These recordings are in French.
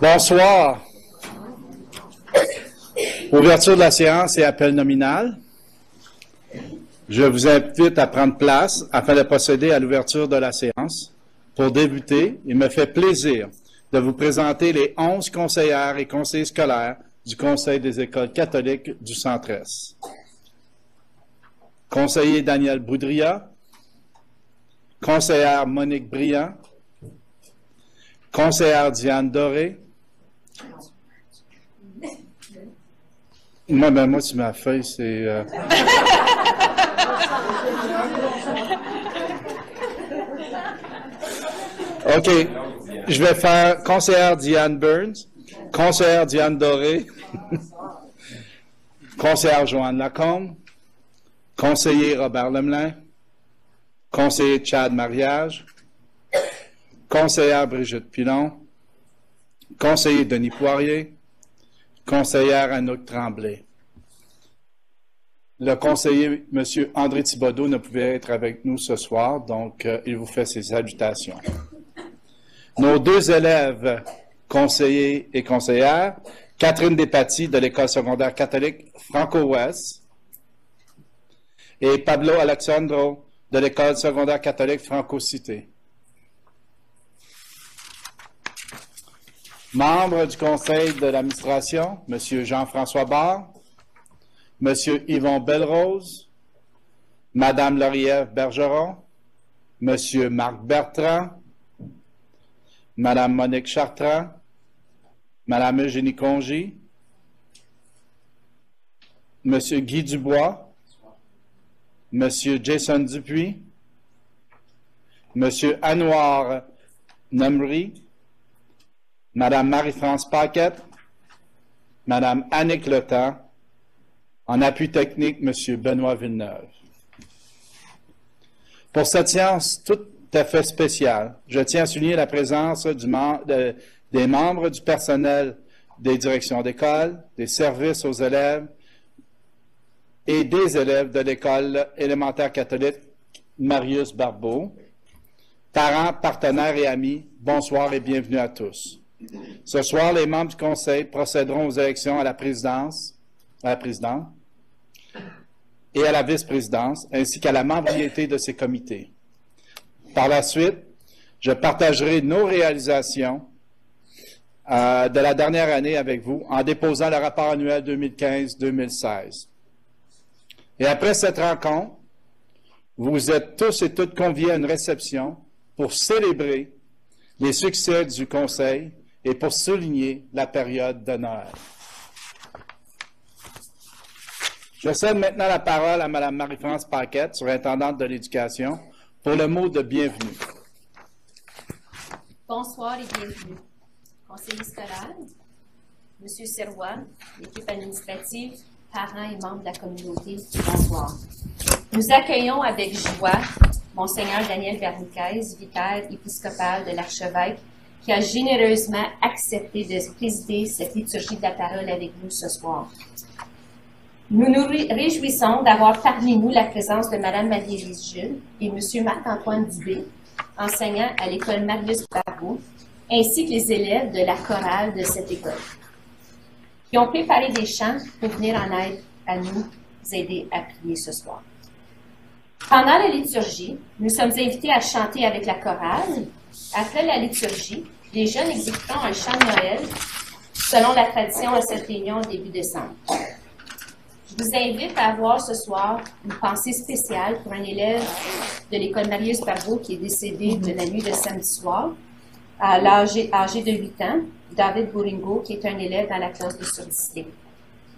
Bonsoir. Ouverture de la séance et appel nominal. Je vous invite à prendre place afin de procéder à l'ouverture de la séance. Pour débuter, il me fait plaisir de vous présenter les 11 conseillères et conseillers scolaires du Conseil des écoles catholiques du Centre-Est. Conseiller Daniel Boudria, conseillère Monique Briand, conseillère Diane Doré. Moi, sur ma feuille, c'est... OK. Je vais faire conseillère Diane Burns, conseillère Diane Doré, conseillère Joanne Lacombe, conseiller Robert Lemelin, conseiller Chad Mariage, conseillère Brigitte Pilon, conseiller Denis Poirier, conseillère Anouk Tremblay. Le conseiller, M. André Thibodeau, ne pouvait être avec nous ce soir, donc il vous fait ses salutations. Nos deux élèves, conseillers et conseillères, Catherine Despatie de l'École secondaire catholique Franco-Ouest et Pablo Alexandro de l'École secondaire catholique Franco-Cité. Membres du conseil de l'administration, M. Jean-François Barre, M. Yvon Belrose, Mme Lauriève Bergeron, M. Marc Bertrand, Mme Monique Chartrand, Mme Eugénie Congy, M. Guy Dubois, M. Jason Dupuis, M. Anouar Namri, Mme Marie-France Paquette, Mme Annick Letan, en appui technique, M. Benoît Villeneuve. Pour cette séance tout à fait spéciale, je tiens à souligner la présence des membres du personnel des directions d'école, des services aux élèves et des élèves de l'école élémentaire catholique Marius Barbeau. Parents, partenaires et amis, bonsoir et bienvenue à tous. Ce soir, les membres du Conseil procéderont aux élections à la présidente et à la vice-présidence, ainsi qu'à la membriété de ces comités. Par la suite, je partagerai nos réalisations de la dernière année avec vous en déposant le rapport annuel 2015-2016. Et après cette rencontre, vous êtes tous et toutes conviés à une réception pour célébrer les succès du Conseil et pour souligner la période de Noël. Je cède maintenant la parole à Mme Marie-France Paquette, surintendante de l'Éducation, pour le mot de bienvenue. Bonsoir et bienvenue. Conseiller scolaire, M. Serrois, l'équipe administrative, parents et membres de la communauté, bonsoir. Nous accueillons avec joie Monseigneur Daniel Verniquez, vicaire épiscopal de l'archevêque, qui a généreusement accepté de présider cette liturgie de la parole avec nous ce soir. Nous nous réjouissons d'avoir parmi nous la présence de Mme Marie-Élise Jules et M. Marc-Antoine Dubé, enseignants à l'école Marius Barbeau, ainsi que les élèves de la chorale de cette école, qui ont préparé des chants pour venir en aide à nous aider à prier ce soir. Pendant la liturgie, nous sommes invités à chanter avec la chorale. Après la liturgie, les jeunes exécuteront un chant de Noël selon la tradition à cette réunion début décembre. Je vous invite à avoir ce soir une pensée spéciale pour un élève de l'école Marius Barbeau qui est décédé de la nuit de samedi soir, âgé de 8 ans, David Bouringo, qui est un élève dans la classe de surdité.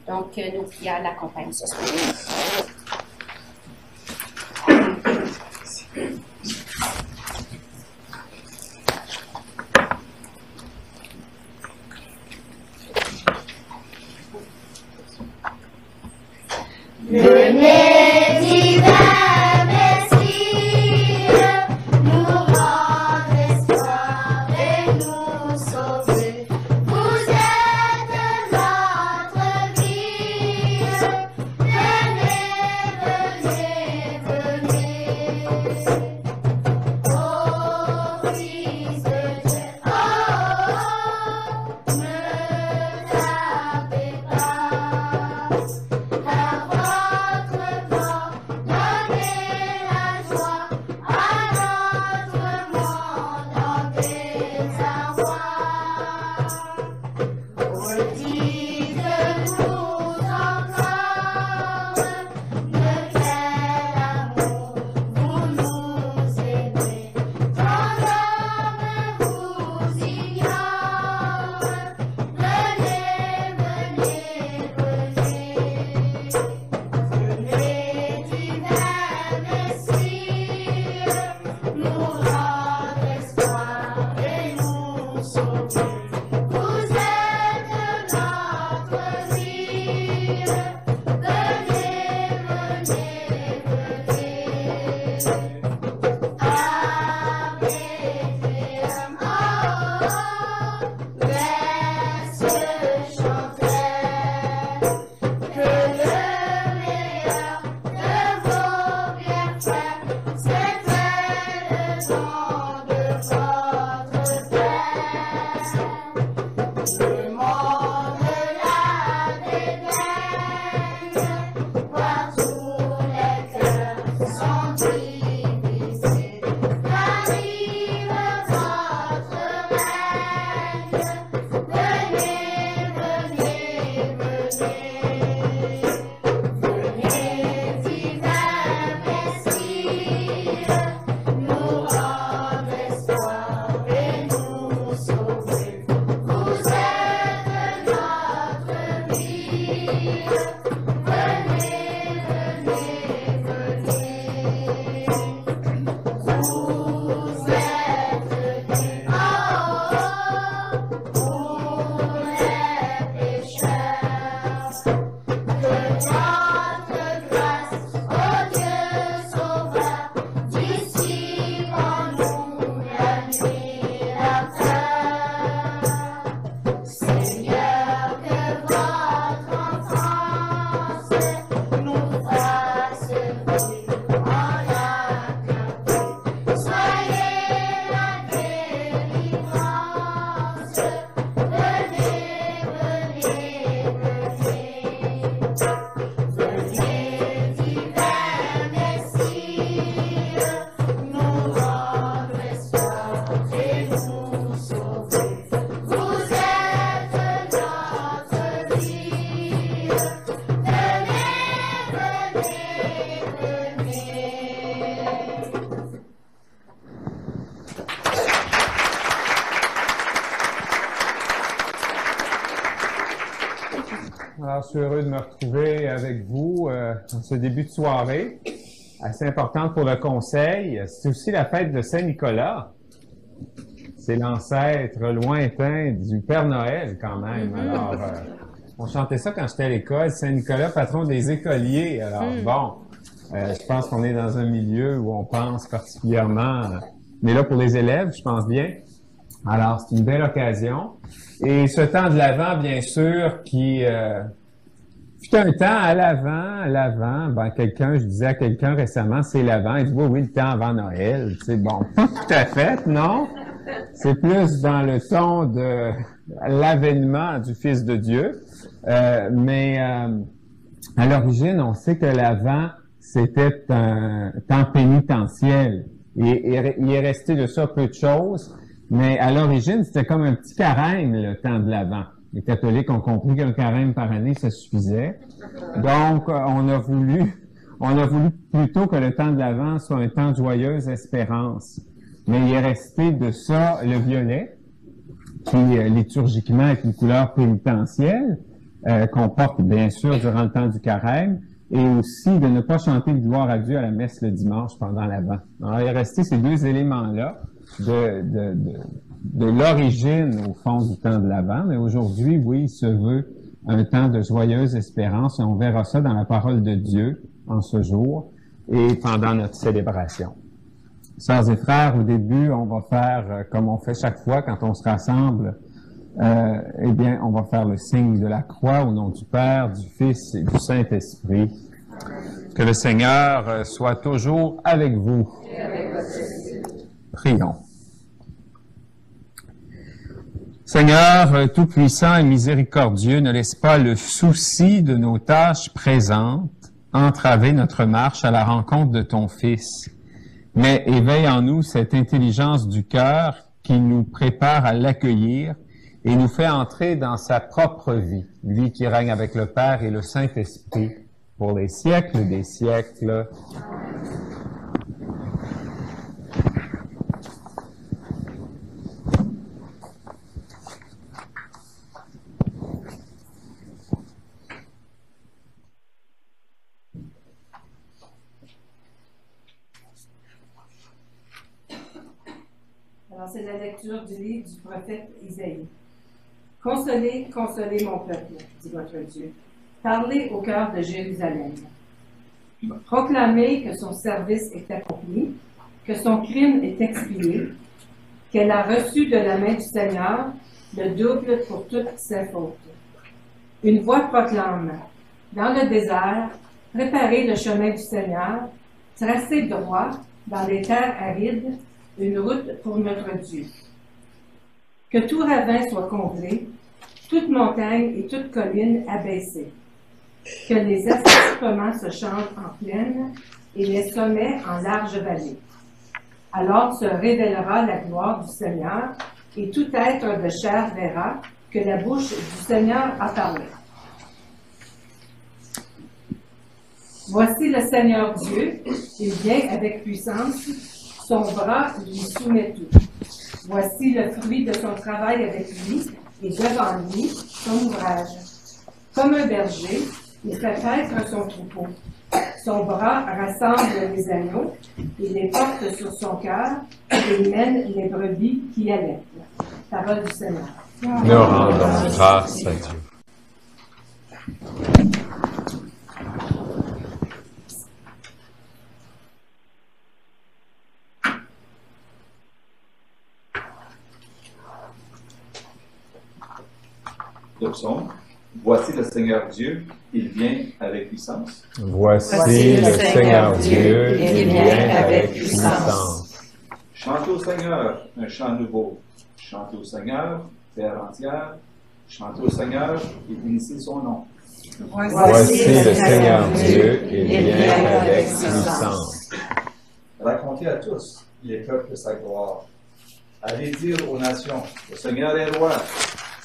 Donc, nos prières l'accompagnent ce soir. Venez, divin Messie, nous rendre espoir et nous sauver. Vous êtes notre vie. Venez Alors, je suis heureux de me retrouver avec vous en ce début de soirée, assez importante pour le conseil. C'est aussi la fête de Saint-Nicolas. C'est l'ancêtre lointain du Père Noël, quand même. Alors, on chantait ça quand j'étais à l'école. Saint-Nicolas, patron des écoliers. Alors, bon, je pense qu'on est dans un milieu où on pense particulièrement... mais là, pour les élèves, je pense bien. Alors, c'est une belle occasion. Et ce temps de l'Avent, bien sûr, qui fut un temps à l'Avent, ben je disais à quelqu'un récemment, c'est l'Avent. Il dit, oui, le temps avant Noël. C'est bon, pas tout à fait, non? C'est plus dans le ton de l'avènement du Fils de Dieu. Mais à l'origine, on sait que l'Avent, c'était un temps pénitentiel. Il est resté de ça peu de choses. Mais à l'origine, c'était comme un petit carême, le temps de l'Avent. Les catholiques ont compris qu'un carême par année, ça suffisait. Donc, on a voulu plutôt que le temps de l'Avent soit un temps de joyeuse espérance. Mais il est resté de ça le violet, qui liturgiquement est une couleur pénitentielle, qu'on porte bien sûr durant le temps du carême, et aussi de ne pas chanter de gloire à Dieu à la messe le dimanche pendant l'Avent. Alors, il est resté ces deux éléments-là de l'origine, au fond, du temps de l'Avent. Mais aujourd'hui, oui, il se veut un temps de joyeuse espérance. Et on verra ça dans la parole de Dieu en ce jour et pendant notre célébration. Sœurs et frères, au début, on va faire comme on fait chaque fois quand on se rassemble. Eh bien, on va faire le signe de la croix au nom du Père, du Fils et du Saint-Esprit. Que le Seigneur soit toujours avec vous. Prions. Seigneur tout-puissant et miséricordieux, ne laisse pas le souci de nos tâches présentes entraver notre marche à la rencontre de ton Fils, mais éveille en nous cette intelligence du cœur qui nous prépare à l'accueillir et nous fait entrer dans sa propre vie, lui qui règne avec le Père et le Saint-Esprit pour les siècles des siècles. Alors, c'est la lecture du livre du prophète Isaïe. Consolez, consolez mon peuple, dit votre Dieu. Parlez au cœur de Jérusalem. proclamer que son service est accompli, que son crime est expié, qu'elle a reçu de la main du Seigneur le double pour toutes ses fautes. Une voix proclame, dans le désert, préparez le chemin du Seigneur, tracez droit dans les terres arides une route pour notre Dieu. Que tout ravin soit comblé, toute montagne et toute colline abaissée. Que les escarpements se chantent en plaine et les sommets en large vallée. Alors se révélera la gloire du Seigneur et tout être de chair verra que la bouche du Seigneur a parlé. Voici le Seigneur Dieu, il vient avec puissance, son bras lui soumet tout. Voici le fruit de son travail avec lui, et devant lui, son ouvrage. Comme un berger, il fait paître son troupeau. Son bras rassemble les agneaux, il les porte sur son cœur, et il mène les brebis qui allaitent. Parole du Seigneur. Nous rendons grâce à Dieu. Le psaume. Voici le Seigneur Dieu, il vient avec puissance. Voici le Seigneur Dieu, il vient avec puissance. Chantez au Seigneur un chant nouveau. Chantez au Seigneur, terre entière. Chantez au Seigneur et bénissez son nom. Voici le Seigneur Dieu, il vient avec puissance. Racontez à tous, les peuples, sa gloire. Allez dire aux nations, le Seigneur est roi.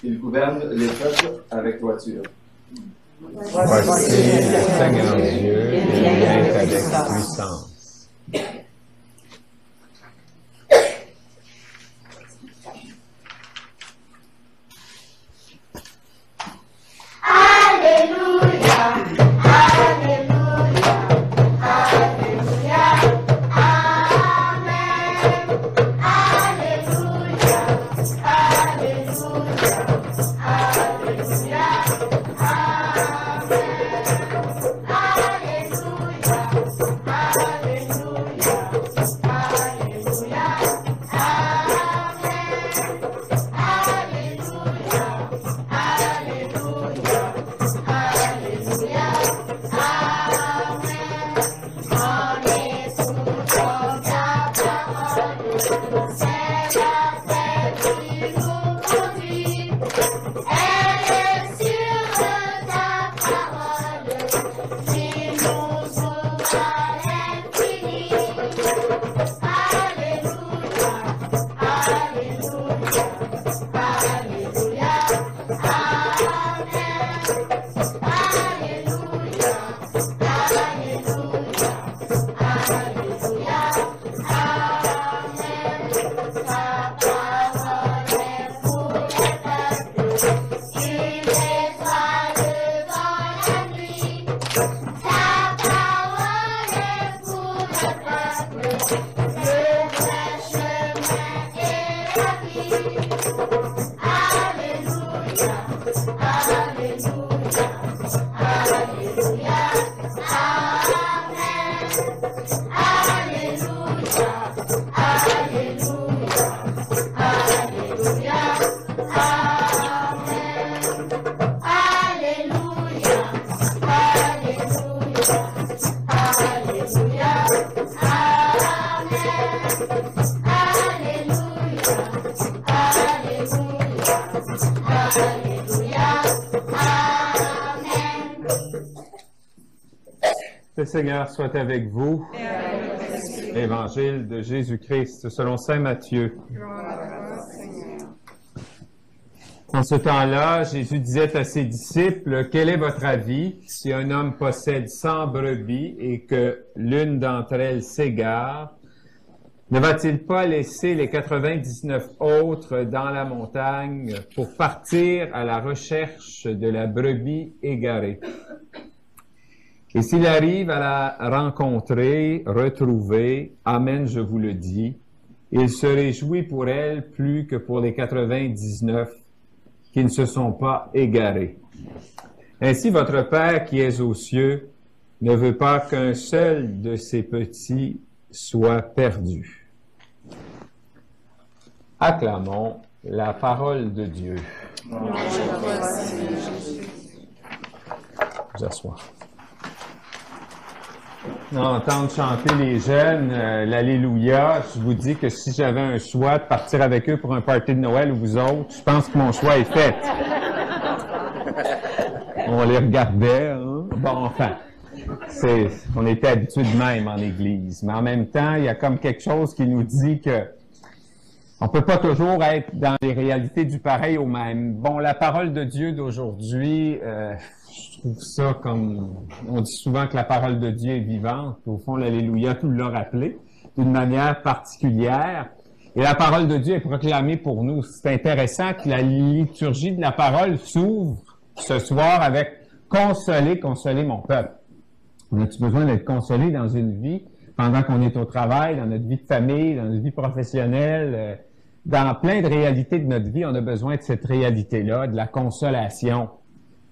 Il gouverne les peuples avec droiture. Voici le Seigneur Dieu, il vient avec puissance. Alléluia, Alléluia, Alléluia, Amen. Alléluia, Alléluia, Alléluia, Le Seigneur soit avec vous. Évangile de Jésus-Christ selon saint Matthieu. En ce temps-là, Jésus disait à ses disciples, « Quel est votre avis si un homme possède 100 brebis et que l'une d'entre elles s'égare? Ne va-t-il pas laisser les 99 autres dans la montagne pour partir à la recherche de la brebis égarée? Et s'il arrive à la rencontrer, retrouver, amen, je vous le dis, il se réjouit pour elle plus que pour les 99 qui ne se sont pas égarés. Ainsi, votre Père qui est aux cieux ne veut pas qu'un seul de ses petits soit perdu. Acclamons la parole de Dieu. Vous asseoir. Entendre chanter les jeunes, l'Alléluia, je vous dis que si j'avais un choix de partir avec eux pour un party de Noël ou vous autres, je pense que mon choix est fait. On les regardait, hein? Bon, enfin, on était habitués de même en Église. Mais en même temps, il y a comme quelque chose qui nous dit que on peut pas toujours être dans les réalités du pareil au même. Bon, la parole de Dieu d'aujourd'hui, je trouve ça comme... On dit souvent que la parole de Dieu est vivante. Au fond, l'Alléluia nous l'a rappelé d'une manière particulière. Et la parole de Dieu est proclamée pour nous. C'est intéressant que la liturgie de la parole s'ouvre ce soir avec « Consoler, consoler mon peuple ». On a-tu besoin d'être consolé dans une vie pendant qu'on est au travail, dans notre vie de famille, dans notre vie professionnelle, dans plein de réalités de notre vie, on a besoin de cette réalité-là, de la consolation.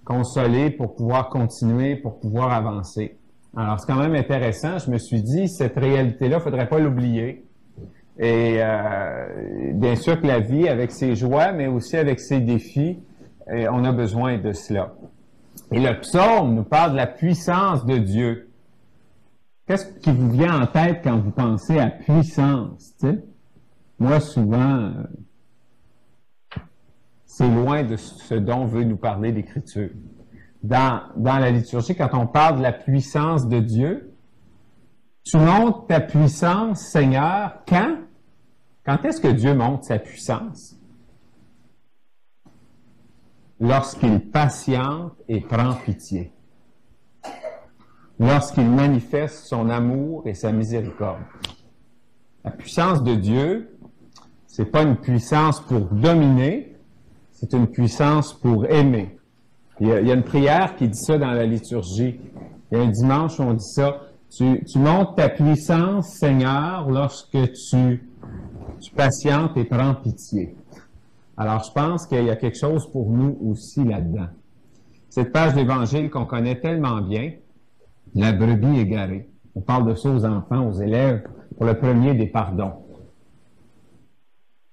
Consoler pour pouvoir continuer, pour pouvoir avancer. Alors, c'est quand même intéressant. Je me suis dit, cette réalité-là, faudrait pas l'oublier. Et bien sûr que la vie, avec ses joies, mais aussi avec ses défis, on a besoin de cela. Et le psaume nous parle de la puissance de Dieu. Qu'est-ce qui vous vient en tête quand vous pensez à puissance, tu sais? Moi, souvent, c'est loin de ce dont veut nous parler l'Écriture. Dans la liturgie, quand on parle de la puissance de Dieu, tu montres ta puissance, Seigneur, quand? Quand est-ce que Dieu montre sa puissance? Lorsqu'il patiente et prend pitié. Lorsqu'il manifeste son amour et sa miséricorde. La puissance de Dieu, c'est pas une puissance pour dominer, c'est une puissance pour aimer. Il y a une prière qui dit ça dans la liturgie. Il y a un dimanche où on dit ça. Tu montres ta puissance, Seigneur, lorsque tu patientes et prends pitié. Alors, je pense qu'il y a quelque chose pour nous aussi là-dedans. Cette page d'Évangile qu'on connaît tellement bien, la brebis égarée. On parle de ça aux enfants, aux élèves, pour le premier des pardons.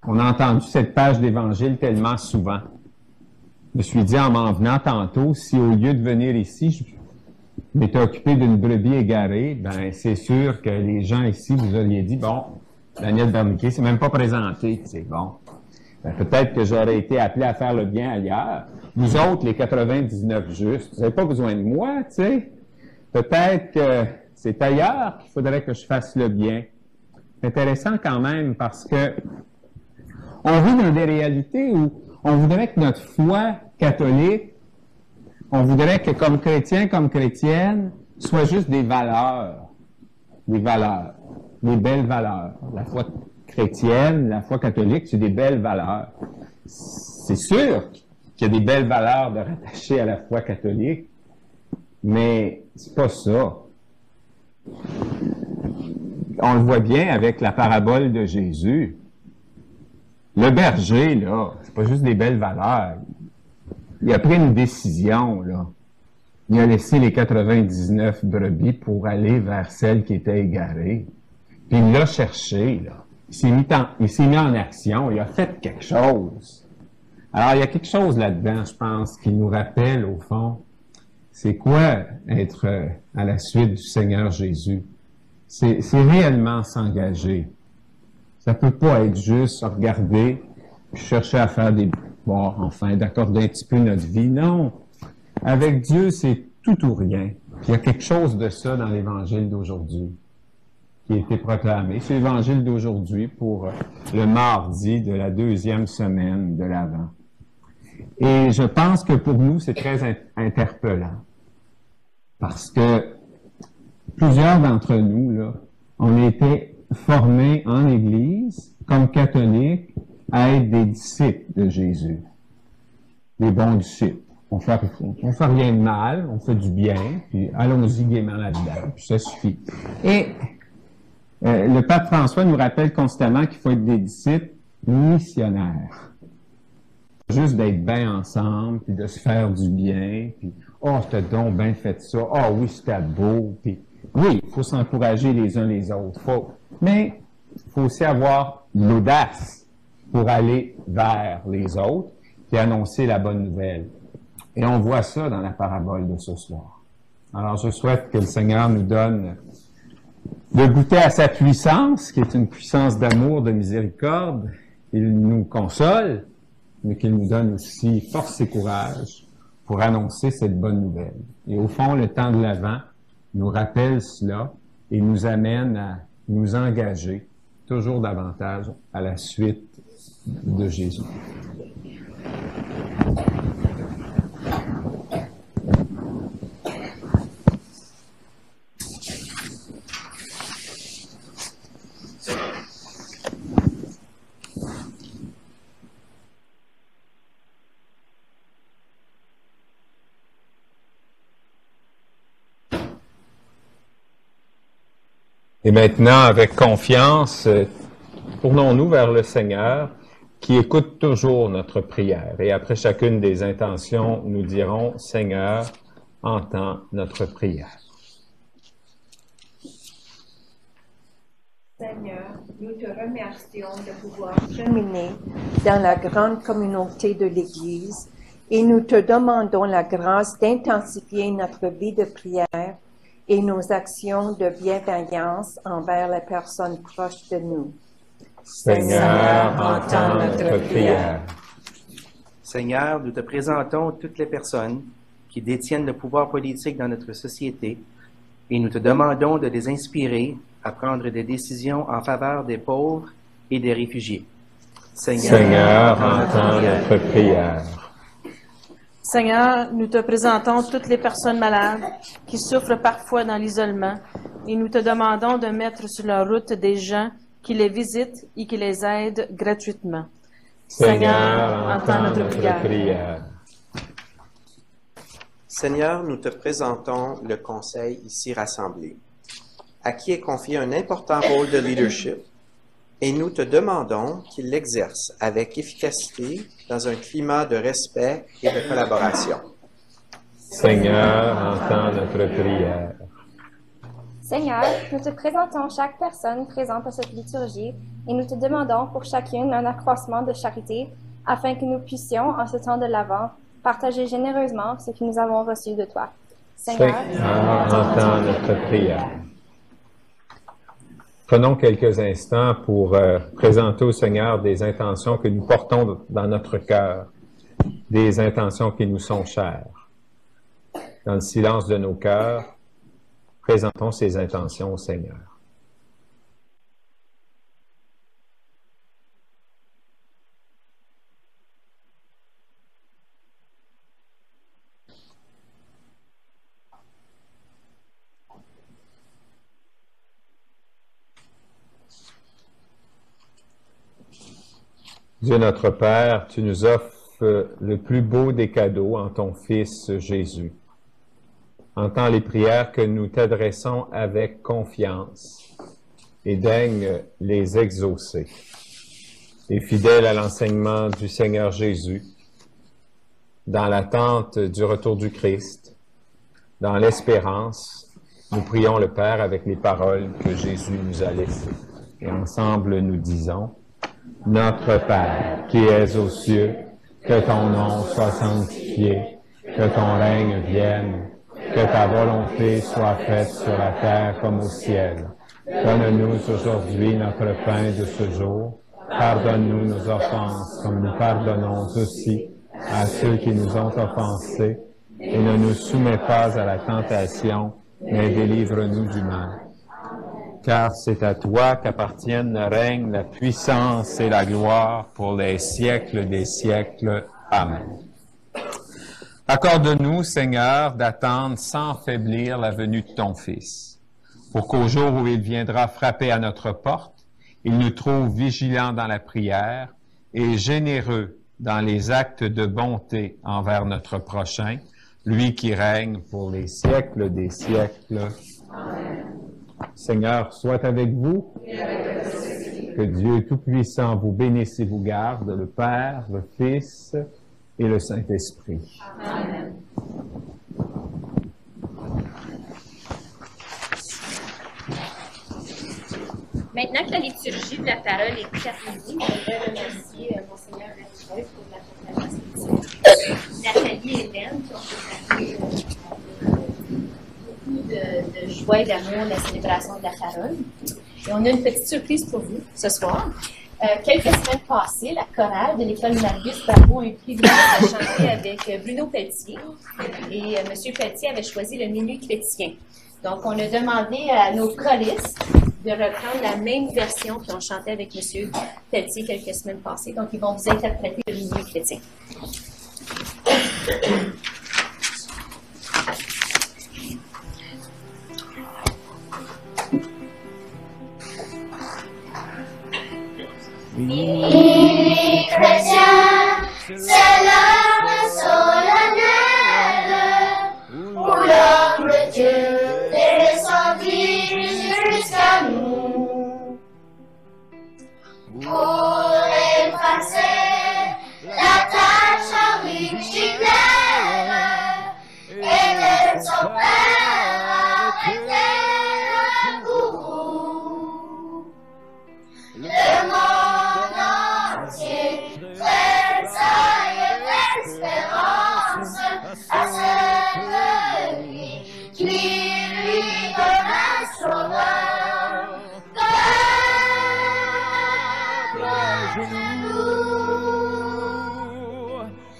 On a entendu cette page d'Évangile tellement souvent. Je me suis dit en m'en venant tantôt, si au lieu de venir ici, je m'étais occupé d'une brebis égarée, ben c'est sûr que les gens ici vous auriez dit, bon, Daniel Berniquet s'est même pas présenté, c'est bon. Ben, peut-être que j'aurais été appelé à faire le bien ailleurs. Vous autres, les 99 justes, vous n'avez pas besoin de moi, tu sais. Peut-être que c'est ailleurs qu'il faudrait que je fasse le bien. C'est intéressant quand même parce que on vit dans des réalités où on voudrait que notre foi catholique, on voudrait que comme chrétien, comme chrétienne, soit juste des valeurs, des belles valeurs. La foi chrétienne, la foi catholique, c'est des belles valeurs. C'est sûr qu'il y a des belles valeurs de rattacher à la foi catholique, mais c'est pas ça. On le voit bien avec la parabole de Jésus. Le berger, là, c'est pas juste des belles valeurs. Il a pris une décision, là. Il a laissé les 99 brebis pour aller vers celle qui était égarée. Puis il l'a cherché, là. Il s'est mis en action, il a fait quelque chose. Alors, il y a quelque chose là-dedans, je pense, qui nous rappelle, au fond, c'est quoi être à la suite du Seigneur Jésus? C'est réellement s'engager. Ça peut pas être juste regarder, puis chercher à faire d'accorder un petit peu notre vie. Non. Avec Dieu, c'est tout ou rien. Puis il y a quelque chose de ça dans l'Évangile d'aujourd'hui qui a été proclamé. C'est l'Évangile d'aujourd'hui pour le mardi de la 2e semaine de l'Avent. Et je pense que pour nous, c'est très interpellant. Parce que plusieurs d'entre nous, là, on a été formés en Église, comme catholiques, à être des disciples de Jésus. Des bons disciples. On fait rien de mal, on fait du bien, puis allons-y gaiement là-dedans, puis ça suffit. Et le pape François nous rappelle constamment qu'il faut être des disciples missionnaires. juste d'être bien ensemble, puis de se faire du bien, puis « Oh, t'as donc bien fait ça. Oh oui, c'était beau. » Puis oui, il faut s'encourager les uns les autres. Mais il faut aussi avoir l'audace pour aller vers les autres et annoncer la bonne nouvelle. Et on voit ça dans la parabole de ce soir. Alors, je souhaite que le Seigneur nous donne de goûter à sa puissance, qui est une puissance d'amour, de miséricorde. Il nous console, mais qu'il nous donne aussi force et courage pour annoncer cette bonne nouvelle. Et au fond, le temps de l'Avent nous rappelle cela et nous amène à nous engager toujours davantage à la suite de Jésus. Et maintenant, avec confiance, tournons-nous vers le Seigneur qui écoute toujours notre prière. Et après chacune des intentions, nous dirons, Seigneur, entends notre prière. Seigneur, nous te remercions de pouvoir cheminer dans la grande communauté de l'Église et nous te demandons la grâce d'intensifier notre vie de prière et nos actions de bienveillance envers les personnes proches de nous. Seigneur, entends notre prière. Seigneur, nous te présentons toutes les personnes qui détiennent le pouvoir politique dans notre société et nous te demandons de les inspirer à prendre des décisions en faveur des pauvres et des réfugiés. Seigneur, entends notre prière. Seigneur, nous te présentons toutes les personnes malades qui souffrent parfois dans l'isolement et nous te demandons de mettre sur leur route des gens qui les visitent et qui les aident gratuitement. Seigneur, entends notre prière. Seigneur, nous te présentons le Conseil ici rassemblé, à qui est confié un important rôle de leadership, et nous te demandons qu'il l'exerce avec efficacité dans un climat de respect et de collaboration. Seigneur, entends notre prière. Seigneur, nous te présentons chaque personne présente à cette liturgie et nous te demandons pour chacune un accroissement de charité afin que nous puissions, en ce temps de l'Avent, partager généreusement ce que nous avons reçu de toi. Seigneur, entends notre prière. Prenons quelques instants pour présenter au Seigneur des intentions que nous portons dans notre cœur, des intentions qui nous sont chères. Dans le silence de nos cœurs, présentons ces intentions au Seigneur. Dieu notre Père, tu nous offres le plus beau des cadeaux en ton Fils Jésus. Entends les prières que nous t'adressons avec confiance et daigne les exaucer. Et fidèle à l'enseignement du Seigneur Jésus, dans l'attente du retour du Christ, dans l'espérance, nous prions le Père avec les paroles que Jésus nous a laissées. Et ensemble, nous disons, « Notre Père, qui es aux cieux, que ton nom soit sanctifié, que ton règne vienne, que ta volonté soit faite sur la terre comme au ciel. Donne-nous aujourd'hui notre pain de ce jour. Pardonne-nous nos offenses, comme nous pardonnons aussi à ceux qui nous ont offensés. Et ne nous soumets pas à la tentation, mais délivre-nous du mal. Car c'est à toi qu'appartiennent le règne, la puissance et la gloire pour les siècles des siècles. Amen. Accorde-nous, Seigneur, d'attendre sans faiblir la venue de ton Fils, pour qu'au jour où il viendra frapper à notre porte, il nous trouve vigilants dans la prière et généreux dans les actes de bonté envers notre prochain, lui qui règne pour les siècles des siècles. Amen. Seigneur, soit avec vous. Que Dieu Tout-Puissant vous bénisse et vous garde, le Père, le Fils et le Saint-Esprit. Amen. Maintenant que la liturgie de la parole est terminée, je voudrais remercier Monseigneur Rachel pour la proclamation. Nathalie et Hélène qui ont préparé beaucoup de joie et d'amour de la célébration de la parole. Et on a une petite surprise pour vous ce soir. Quelques semaines passées, la chorale de l'école Marius Barbeau a eu le privilège de chanter avec Bruno Pelletier. Et M. Pelletier avait choisi le Minuit chrétien. Donc, on a demandé à nos choristes de reprendre la même version qu'ils ont chanté avec M. Pelletier quelques semaines passées. Donc, ils vont vous interpréter le Minuit chrétien. Minuit chrétien, c'est l'heure solennelle où l'homme de Dieu descendit jusqu'à nous pour effacer la tâche originelle et de son Père arrêter le gourou. Le monde entier tressaille d'espérance à cette nuit qui lui donne un sauveur. Comme nous,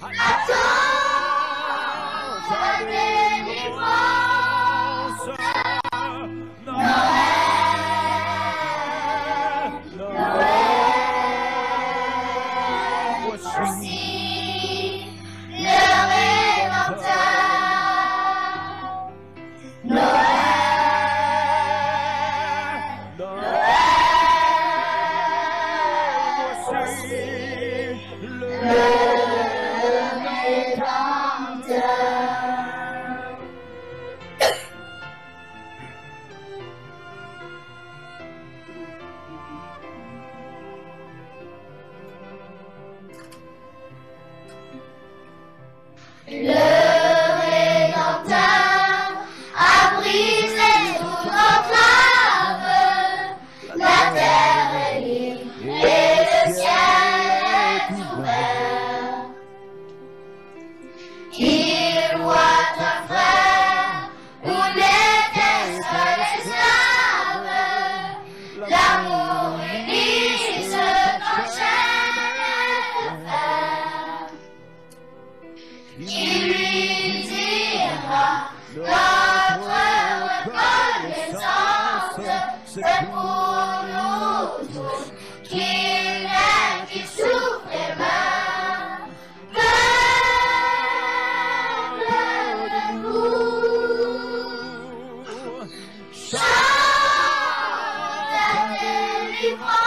attends ta délivrance. Voici le Rédempteur. Noël, Noël, voici le Rédempteur. Le Rédempteur a brisé toute enclave, la terre est libre et le ciel est ouvert. Il voit un frère où n'était seul esclave, l'amour unit ce qu'enchaîne le fer. Qui lui dira notre reconnaissance, c'est pour nous tous qu'il est qui souffre et meurt. Peuple de nous, chante la délivrance.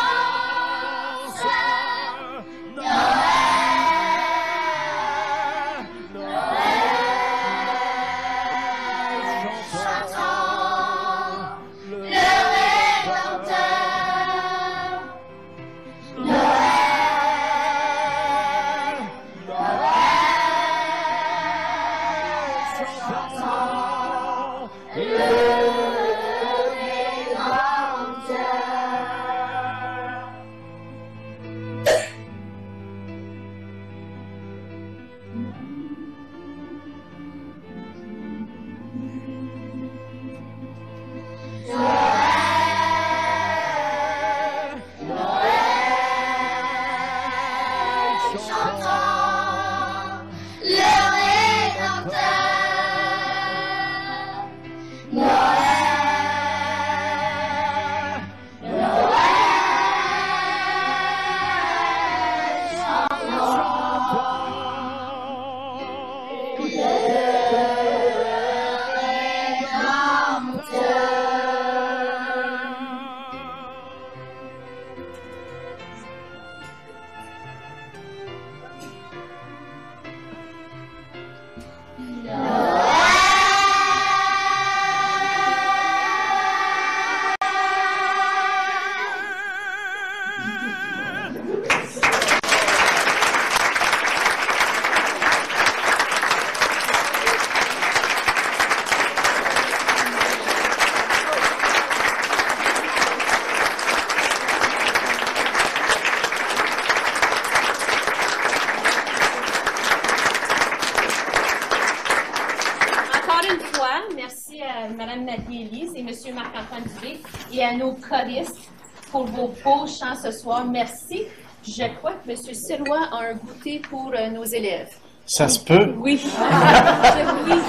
M. Marc-Antoine Dubé, et à nos choristes pour vos beaux chants ce soir. Merci. Je crois que M. Sirois a un goûter pour nos élèves. Ça se peut? Oui. Oui.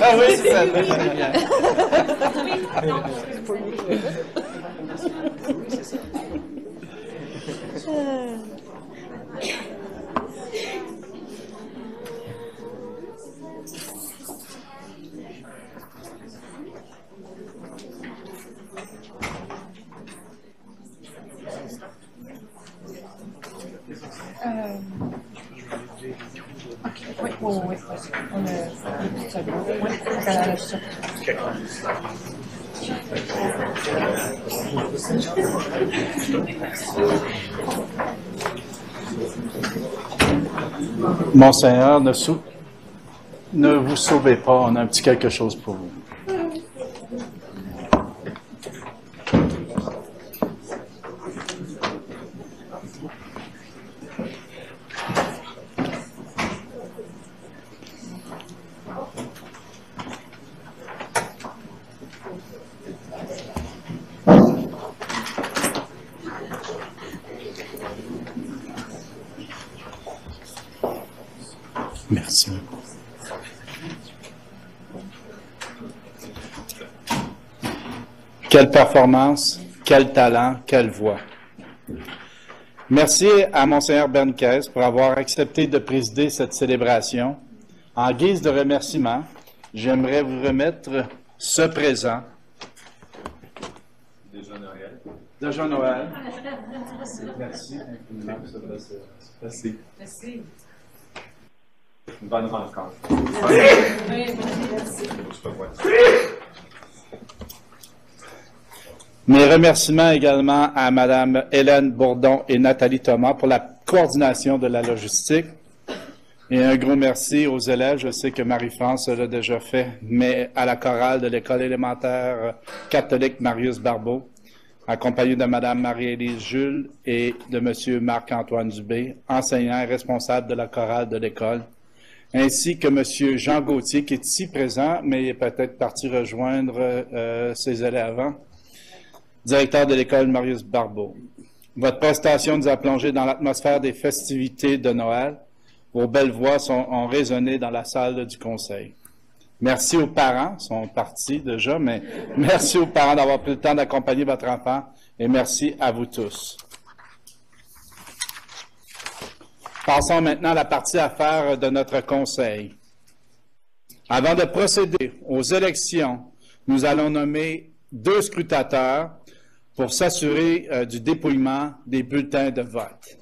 Ah oui, c'est ça. Monseigneur, ne vous sauvez pas, on a un petit quelque chose pour vous. Merci. Quelle performance, quel talent, quelle voix. Merci à Monseigneur Bernquez pour avoir accepté de présider cette célébration. En guise de remerciement, j'aimerais vous remettre ce présent. Déjà Noël. Déjà Noël. Merci infiniment pour ce blessé. Merci. Merci. Une bonne rencontre. Mes remerciements également à Mme Hélène Bourdon et Nathalie Thomas pour la coordination de la logistique. Et un gros merci aux élèves. Je sais que Marie-France l'a déjà fait, mais à la chorale de l'école élémentaire catholique Marius Barbeau, accompagné de Mme Marie-Élise Jules et de M. Marc-Antoine Dubé, enseignant et responsable de la chorale de l'école, ainsi que M. Jean Gauthier, qui est ici présent, mais il est peut-être parti rejoindre ses élèves avant, directeur de l'école Marius Barbeau. Votre prestation nous a plongé dans l'atmosphère des festivités de Noël. Vos belles voix ont résonné dans la salle du conseil. Merci aux parents, ils sont partis déjà, mais merci aux parents d'avoir pris le temps d'accompagner votre enfant et merci à vous tous. Passons maintenant à la partie affaires de notre conseil. Avant de procéder aux élections, nous allons nommer 2 scrutateurs pour s'assurer du dépouillement des bulletins de vote.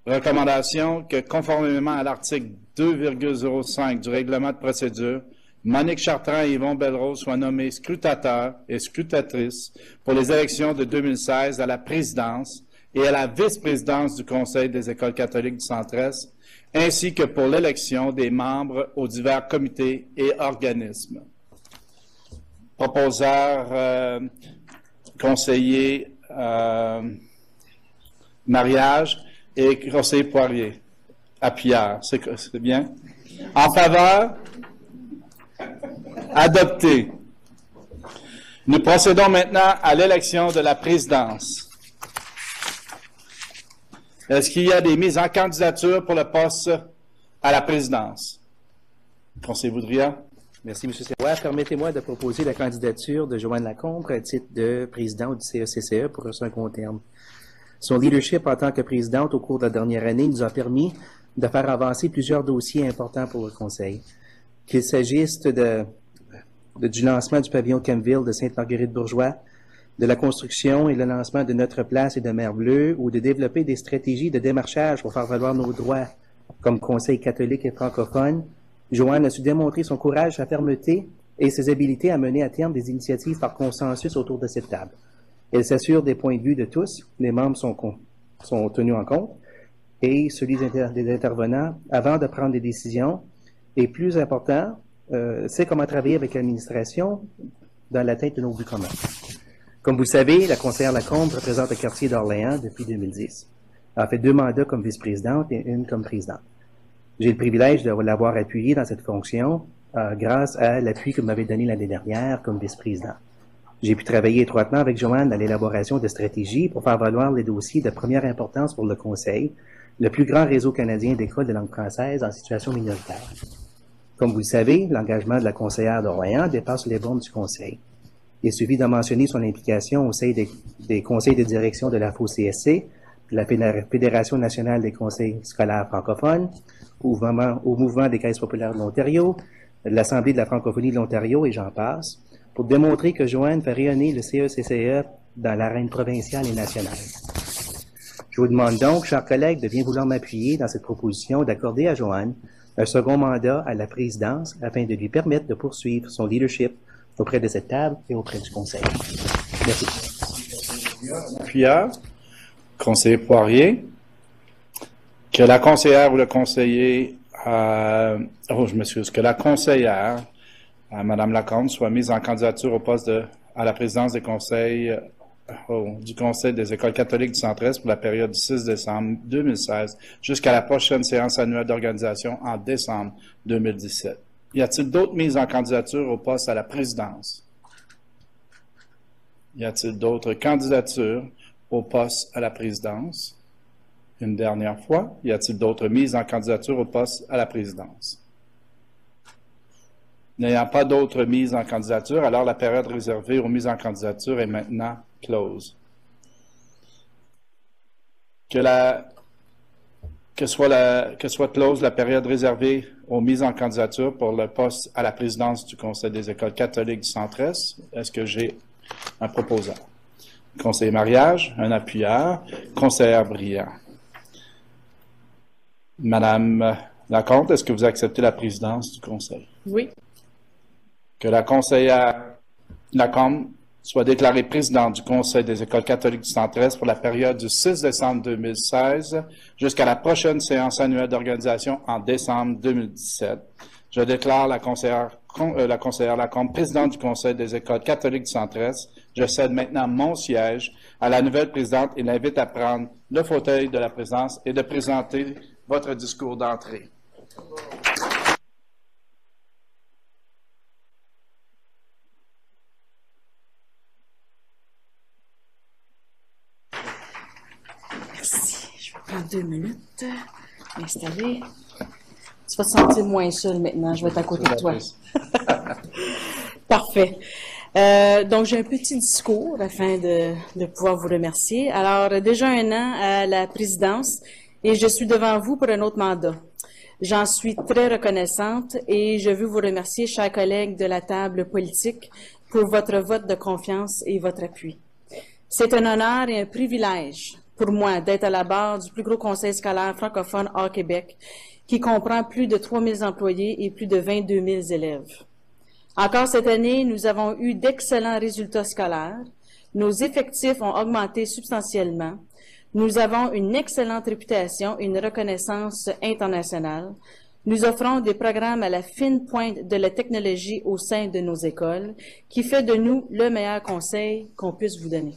Recommandation que, conformément à l'article 2,05 du règlement de procédure, Monique Chartrand et Yvon Belrose soient nommés scrutateurs et scrutatrices pour les élections de 2016 à la présidence et à la vice-présidence du Conseil des écoles catholiques du Centre-Est, ainsi que pour l'élection des membres aux divers comités et organismes. Proposeur, conseiller, mariage et conseiller Poirier. Appuyeur, c'est bien? En faveur? Adopté. Nous procédons maintenant à l'élection de la présidence. Est-ce qu'il y a des mises en candidature pour le poste à la présidence? Conseiller Boudria. Merci, M. Sirois. Permettez-moi de proposer la candidature de Joanne Lacombe à titre de présidente du CECCE pour un second terme. Son leadership en tant que présidente au cours de la dernière année nous a permis de faire avancer plusieurs dossiers importants pour le Conseil. Qu'il s'agisse du lancement du pavillon Camville de Sainte-Marguerite-Bourgeois, de la construction et le lancement de Notre Place et de Mer Bleue, ou de développer des stratégies de démarchage pour faire valoir nos droits comme Conseil catholique et francophone, Joanne a su démontrer son courage, sa fermeté et ses habiletés à mener à terme des initiatives par consensus autour de cette table. Elle s'assure des points de vue de tous, les membres sont tenus en compte, et celui des intervenants avant de prendre des décisions. Et plus important, c'est comment travailler avec l'administration dans la tête de nos buts communs. Comme vous le savez, la conseillère Lacombe représente le quartier d'Orléans depuis 2010. Elle a fait 2 mandats comme vice-présidente et 1 comme présidente. J'ai le privilège de l'avoir appuyée dans cette fonction grâce à l'appui que vous m'avez donné l'année dernière comme vice-président. J'ai pu travailler étroitement avec Joanne à l'élaboration de stratégies pour faire valoir les dossiers de première importance pour le Conseil, le plus grand réseau canadien d'écoles de langue française en situation minoritaire. Comme vous le savez, l'engagement de la conseillère d'Orléans dépasse les bornes du Conseil. Il suffit de mentionner son implication au sein des conseils de direction de la FOCSC, de la Fédération nationale des conseils scolaires francophones, au mouvement des caisses populaires de l'Ontario, de l'Assemblée de la francophonie de l'Ontario, et j'en passe, pour démontrer que Joanne fait rayonner le CECCE dans l'arène provinciale et nationale. Je vous demande donc, chers collègues, de bien vouloir m'appuyer dans cette proposition d'accorder à Joanne un second mandat à la présidence afin de lui permettre de poursuivre son leadership auprès de cette table et auprès du Conseil. Merci. Pierre, conseiller Poirier, que la conseillère ou le conseiller, que la conseillère, Mme Lacombe, soit mise en candidature au poste à la présidence des conseils, du Conseil des écoles catholiques du Centre-Est pour la période du 6 décembre 2016 jusqu'à la prochaine séance annuelle d'organisation en décembre 2017. Y a-t-il d'autres mises en candidature au poste à la présidence? Y a-t-il d'autres candidatures au poste à la présidence? Une dernière fois, y a-t-il d'autres mises en candidature au poste à la présidence? N'ayant pas d'autres mises en candidature, alors la période réservée aux mises en candidature est maintenant close. Que soit close la période réservée aux mises en candidature pour le poste à la présidence du Conseil des écoles catholiques du Centre-Est. Est-ce que j'ai un proposeur? Conseiller mariage, un appuyeur, conseillère Brillant. Madame Lacombe, est-ce que vous acceptez la présidence du Conseil? Oui. Que la conseillère Lacombe soit déclarée présidente du Conseil des écoles catholiques du Centre-Est pour la période du 6 décembre 2016 jusqu'à la prochaine séance annuelle d'organisation en décembre 2017. Je déclare la conseillère Lacombe présidente du Conseil des écoles catholiques du Centre-Est. Je cède maintenant mon siège à la nouvelle présidente et l'invite à prendre le fauteuil de la présidence et de présenter votre discours d'entrée. Merci. Je vais prendre 2 minutes. M'installer. Tu vas te sentir moins seul maintenant. Je vais être à côté de toi. Parfait. Donc, j'ai un petit discours afin de pouvoir vous remercier. Alors, déjà 1 an à la présidence et je suis devant vous pour un autre mandat. J'en suis très reconnaissante et je veux vous remercier, chers collègues de la table politique, pour votre vote de confiance et votre appui. C'est un honneur et un privilège pour moi d'être à la barre du plus gros conseil scolaire francophone hors Québec, qui comprend plus de 3 000 employés et plus de 22 000 élèves. Encore cette année, nous avons eu d'excellents résultats scolaires. Nos effectifs ont augmenté substantiellement. Nous avons une excellente réputation et une reconnaissance internationale. Nous offrons des programmes à la fine pointe de la technologie au sein de nos écoles, qui fait de nous le meilleur conseil qu'on puisse vous donner.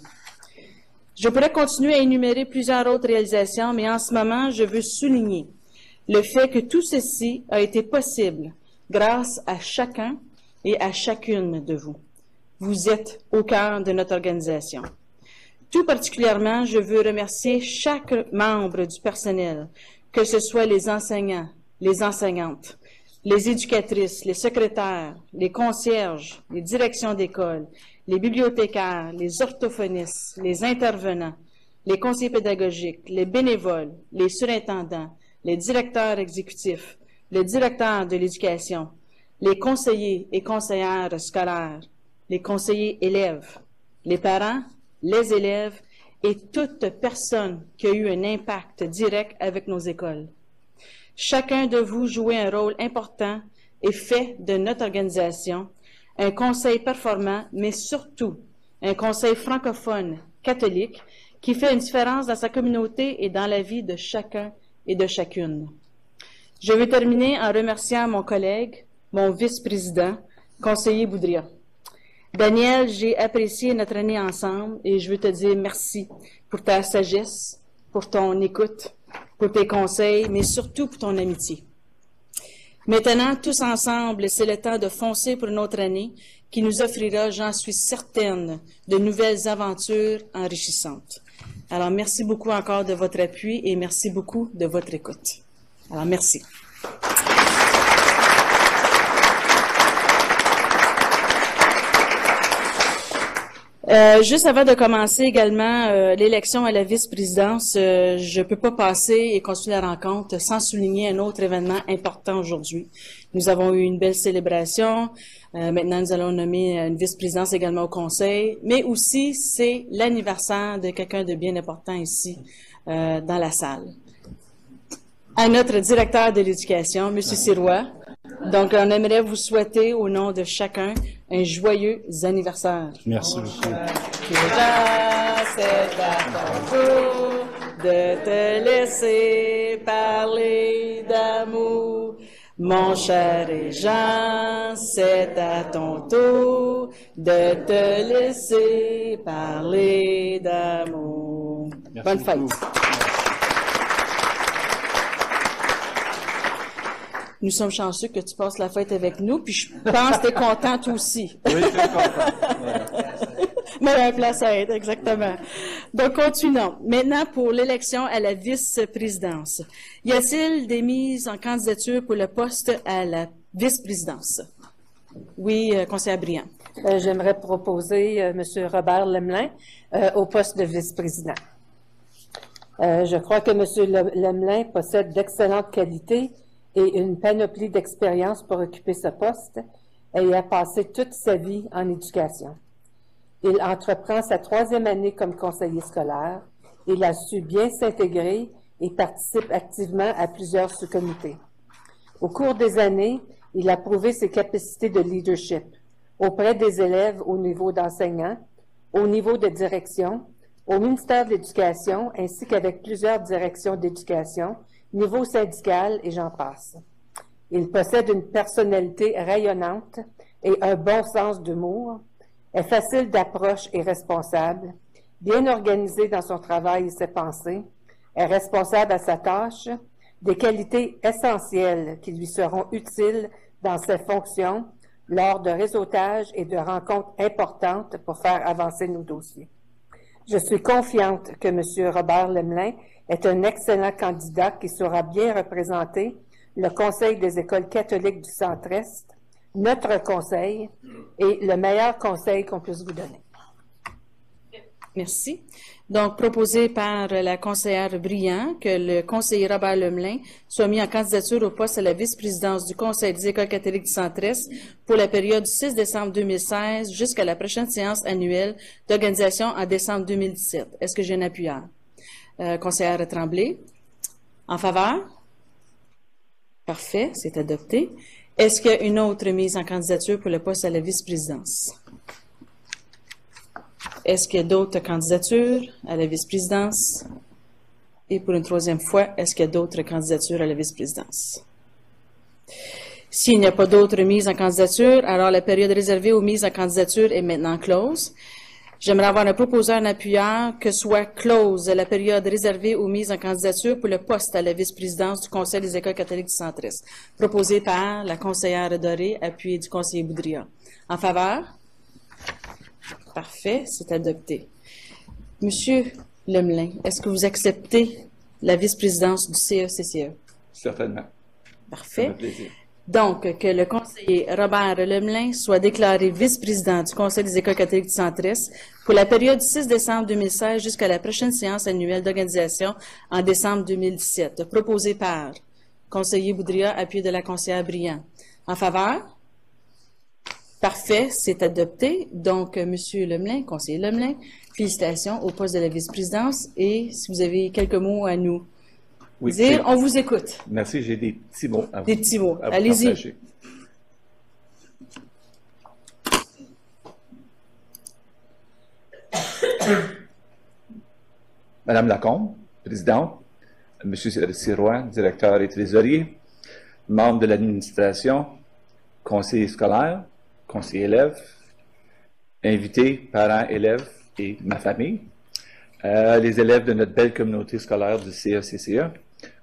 Je pourrais continuer à énumérer plusieurs autres réalisations, mais en ce moment, je veux souligner le fait que tout ceci a été possible grâce à chacun et à chacune de vous. Vous êtes au cœur de notre organisation. Tout particulièrement, je veux remercier chaque membre du personnel, que ce soit les enseignants, les enseignantes, les éducatrices, les secrétaires, les concierges, les directions d'école, les bibliothécaires, les orthophonistes, les intervenants, les conseillers pédagogiques, les bénévoles, les surintendants, les directeurs exécutifs, le directeur de l'éducation, les conseillers et conseillères scolaires, les conseillers élèves, les parents, les élèves et toute personne qui a eu un impact direct avec nos écoles. Chacun de vous jouait un rôle important et fait de notre organisation un conseil performant, mais surtout un conseil francophone catholique qui fait une différence dans sa communauté et dans la vie de chacun et de chacune. Je veux terminer en remerciant mon collègue, mon vice-président, conseiller Boudria. Daniel, j'ai apprécié notre année ensemble et je veux te dire merci pour ta sagesse, pour ton écoute, pour tes conseils, mais surtout pour ton amitié. Maintenant, tous ensemble, c'est le temps de foncer pour une autre année qui nous offrira, j'en suis certaine, de nouvelles aventures enrichissantes. Alors, merci beaucoup encore de votre appui et merci beaucoup de votre écoute. Alors, merci. Juste avant de commencer également l'élection à la vice-présidence, je ne peux pas passer et continuer la rencontre sans souligner un autre événement important aujourd'hui. Nous avons eu une belle célébration. Maintenant, nous allons nommer une vice-présidence également au conseil, mais aussi c'est l'anniversaire de quelqu'un de bien important ici dans la salle. À notre directeur de l'éducation, M. Sirois. Donc, on aimerait vous souhaiter, au nom de chacun, un joyeux anniversaire. Merci beaucoup. C'est à ton tour de te laisser parler d'amour. Mon cher Jean, c'est à ton tour de te laisser parler d'amour. Bonne fête. Nous sommes chanceux que tu passes la fête avec nous, puis je pense que tu es contente aussi. Oui, je suis contente. Mais un place à être, exactement. Donc, continuons. Maintenant, pour l'élection à la vice-présidence. Y a-t-il des mises en candidature pour le poste à la vice-présidence? Oui, conseiller Briand. J'aimerais proposer M. Robert Lemelin au poste de vice-président. Je crois que M. Lemelin possède d'excellentes qualités et une panoplie d'expérience pour occuper ce poste et a passé toute sa vie en éducation. Il entreprend sa 3e année comme conseiller scolaire. Il a su bien s'intégrer et participe activement à plusieurs sous-comités. Au cours des années, il a prouvé ses capacités de leadership auprès des élèves au niveau d'enseignant, au niveau de direction, au ministère de l'Éducation, ainsi qu'avec plusieurs directions d'éducation, niveau syndical et j'en passe. Il possède une personnalité rayonnante et un bon sens d'humour, est facile d'approche et responsable, bien organisé dans son travail et ses pensées, est responsable à sa tâche, des qualités essentielles qui lui seront utiles dans ses fonctions lors de réseautage et de rencontres importantes pour faire avancer nos dossiers. Je suis confiante que M. Robert Lemelin est un excellent candidat qui saura bien représenter le Conseil des écoles catholiques du Centre-Est, notre conseil et le meilleur conseil qu'on puisse vous donner. Merci. Donc, proposé par la conseillère Briand que le conseiller Robert Lemelin soit mis en candidature au poste à la vice-présidence du Conseil des écoles catholiques du Centre-Est pour la période du 6 décembre 2016 jusqu'à la prochaine séance annuelle d'organisation en décembre 2017. Est-ce que j'ai un appuyeur? Conseillère Tremblay. En faveur? Parfait, c'est adopté. Est-ce qu'il y a une autre mise en candidature pour le poste à la vice-présidence? Est-ce qu'il y a d'autres candidatures à la vice-présidence? Et pour une 3e fois, est-ce qu'il y a d'autres candidatures à la vice-présidence? S'il n'y a pas d'autres mises en candidature, alors la période réservée aux mises en candidature est maintenant close. J'aimerais avoir un proposeur, un appuyeur, que soit close la période réservée aux mises en candidature pour le poste à la vice-présidence du Conseil des écoles catholiques du Centre-Est, proposé par la conseillère Doré, appuyée du conseiller Boudria. En faveur? Parfait, c'est adopté. Monsieur Lemelin, est-ce que vous acceptez la vice-présidence du CECCE? Certainement. Parfait. Ça me fait plaisir. Donc, que le conseiller Robert Lemelin soit déclaré vice-président du Conseil des écoles catholiques du Centre-Est pour la période du 6 décembre 2016 jusqu'à la prochaine séance annuelle d'organisation en décembre 2017, proposé par conseiller Boudria, appuyé de la conseillère Briand. En faveur? Parfait, c'est adopté. Donc, Monsieur Lemelin, conseiller Lemelin, félicitations au poste de la vice-présidence et si vous avez quelques mots à nous dire, on vous écoute. Merci, j'ai des petits mots à vous. Des petits mots, allez-y. Madame Lacombe, présidente, Monsieur Sirois, directeur et trésorier, membres de l'administration, conseiller scolaire, conseiller élève, invités, parents, élèves et ma famille, les élèves de notre belle communauté scolaire du CECCE.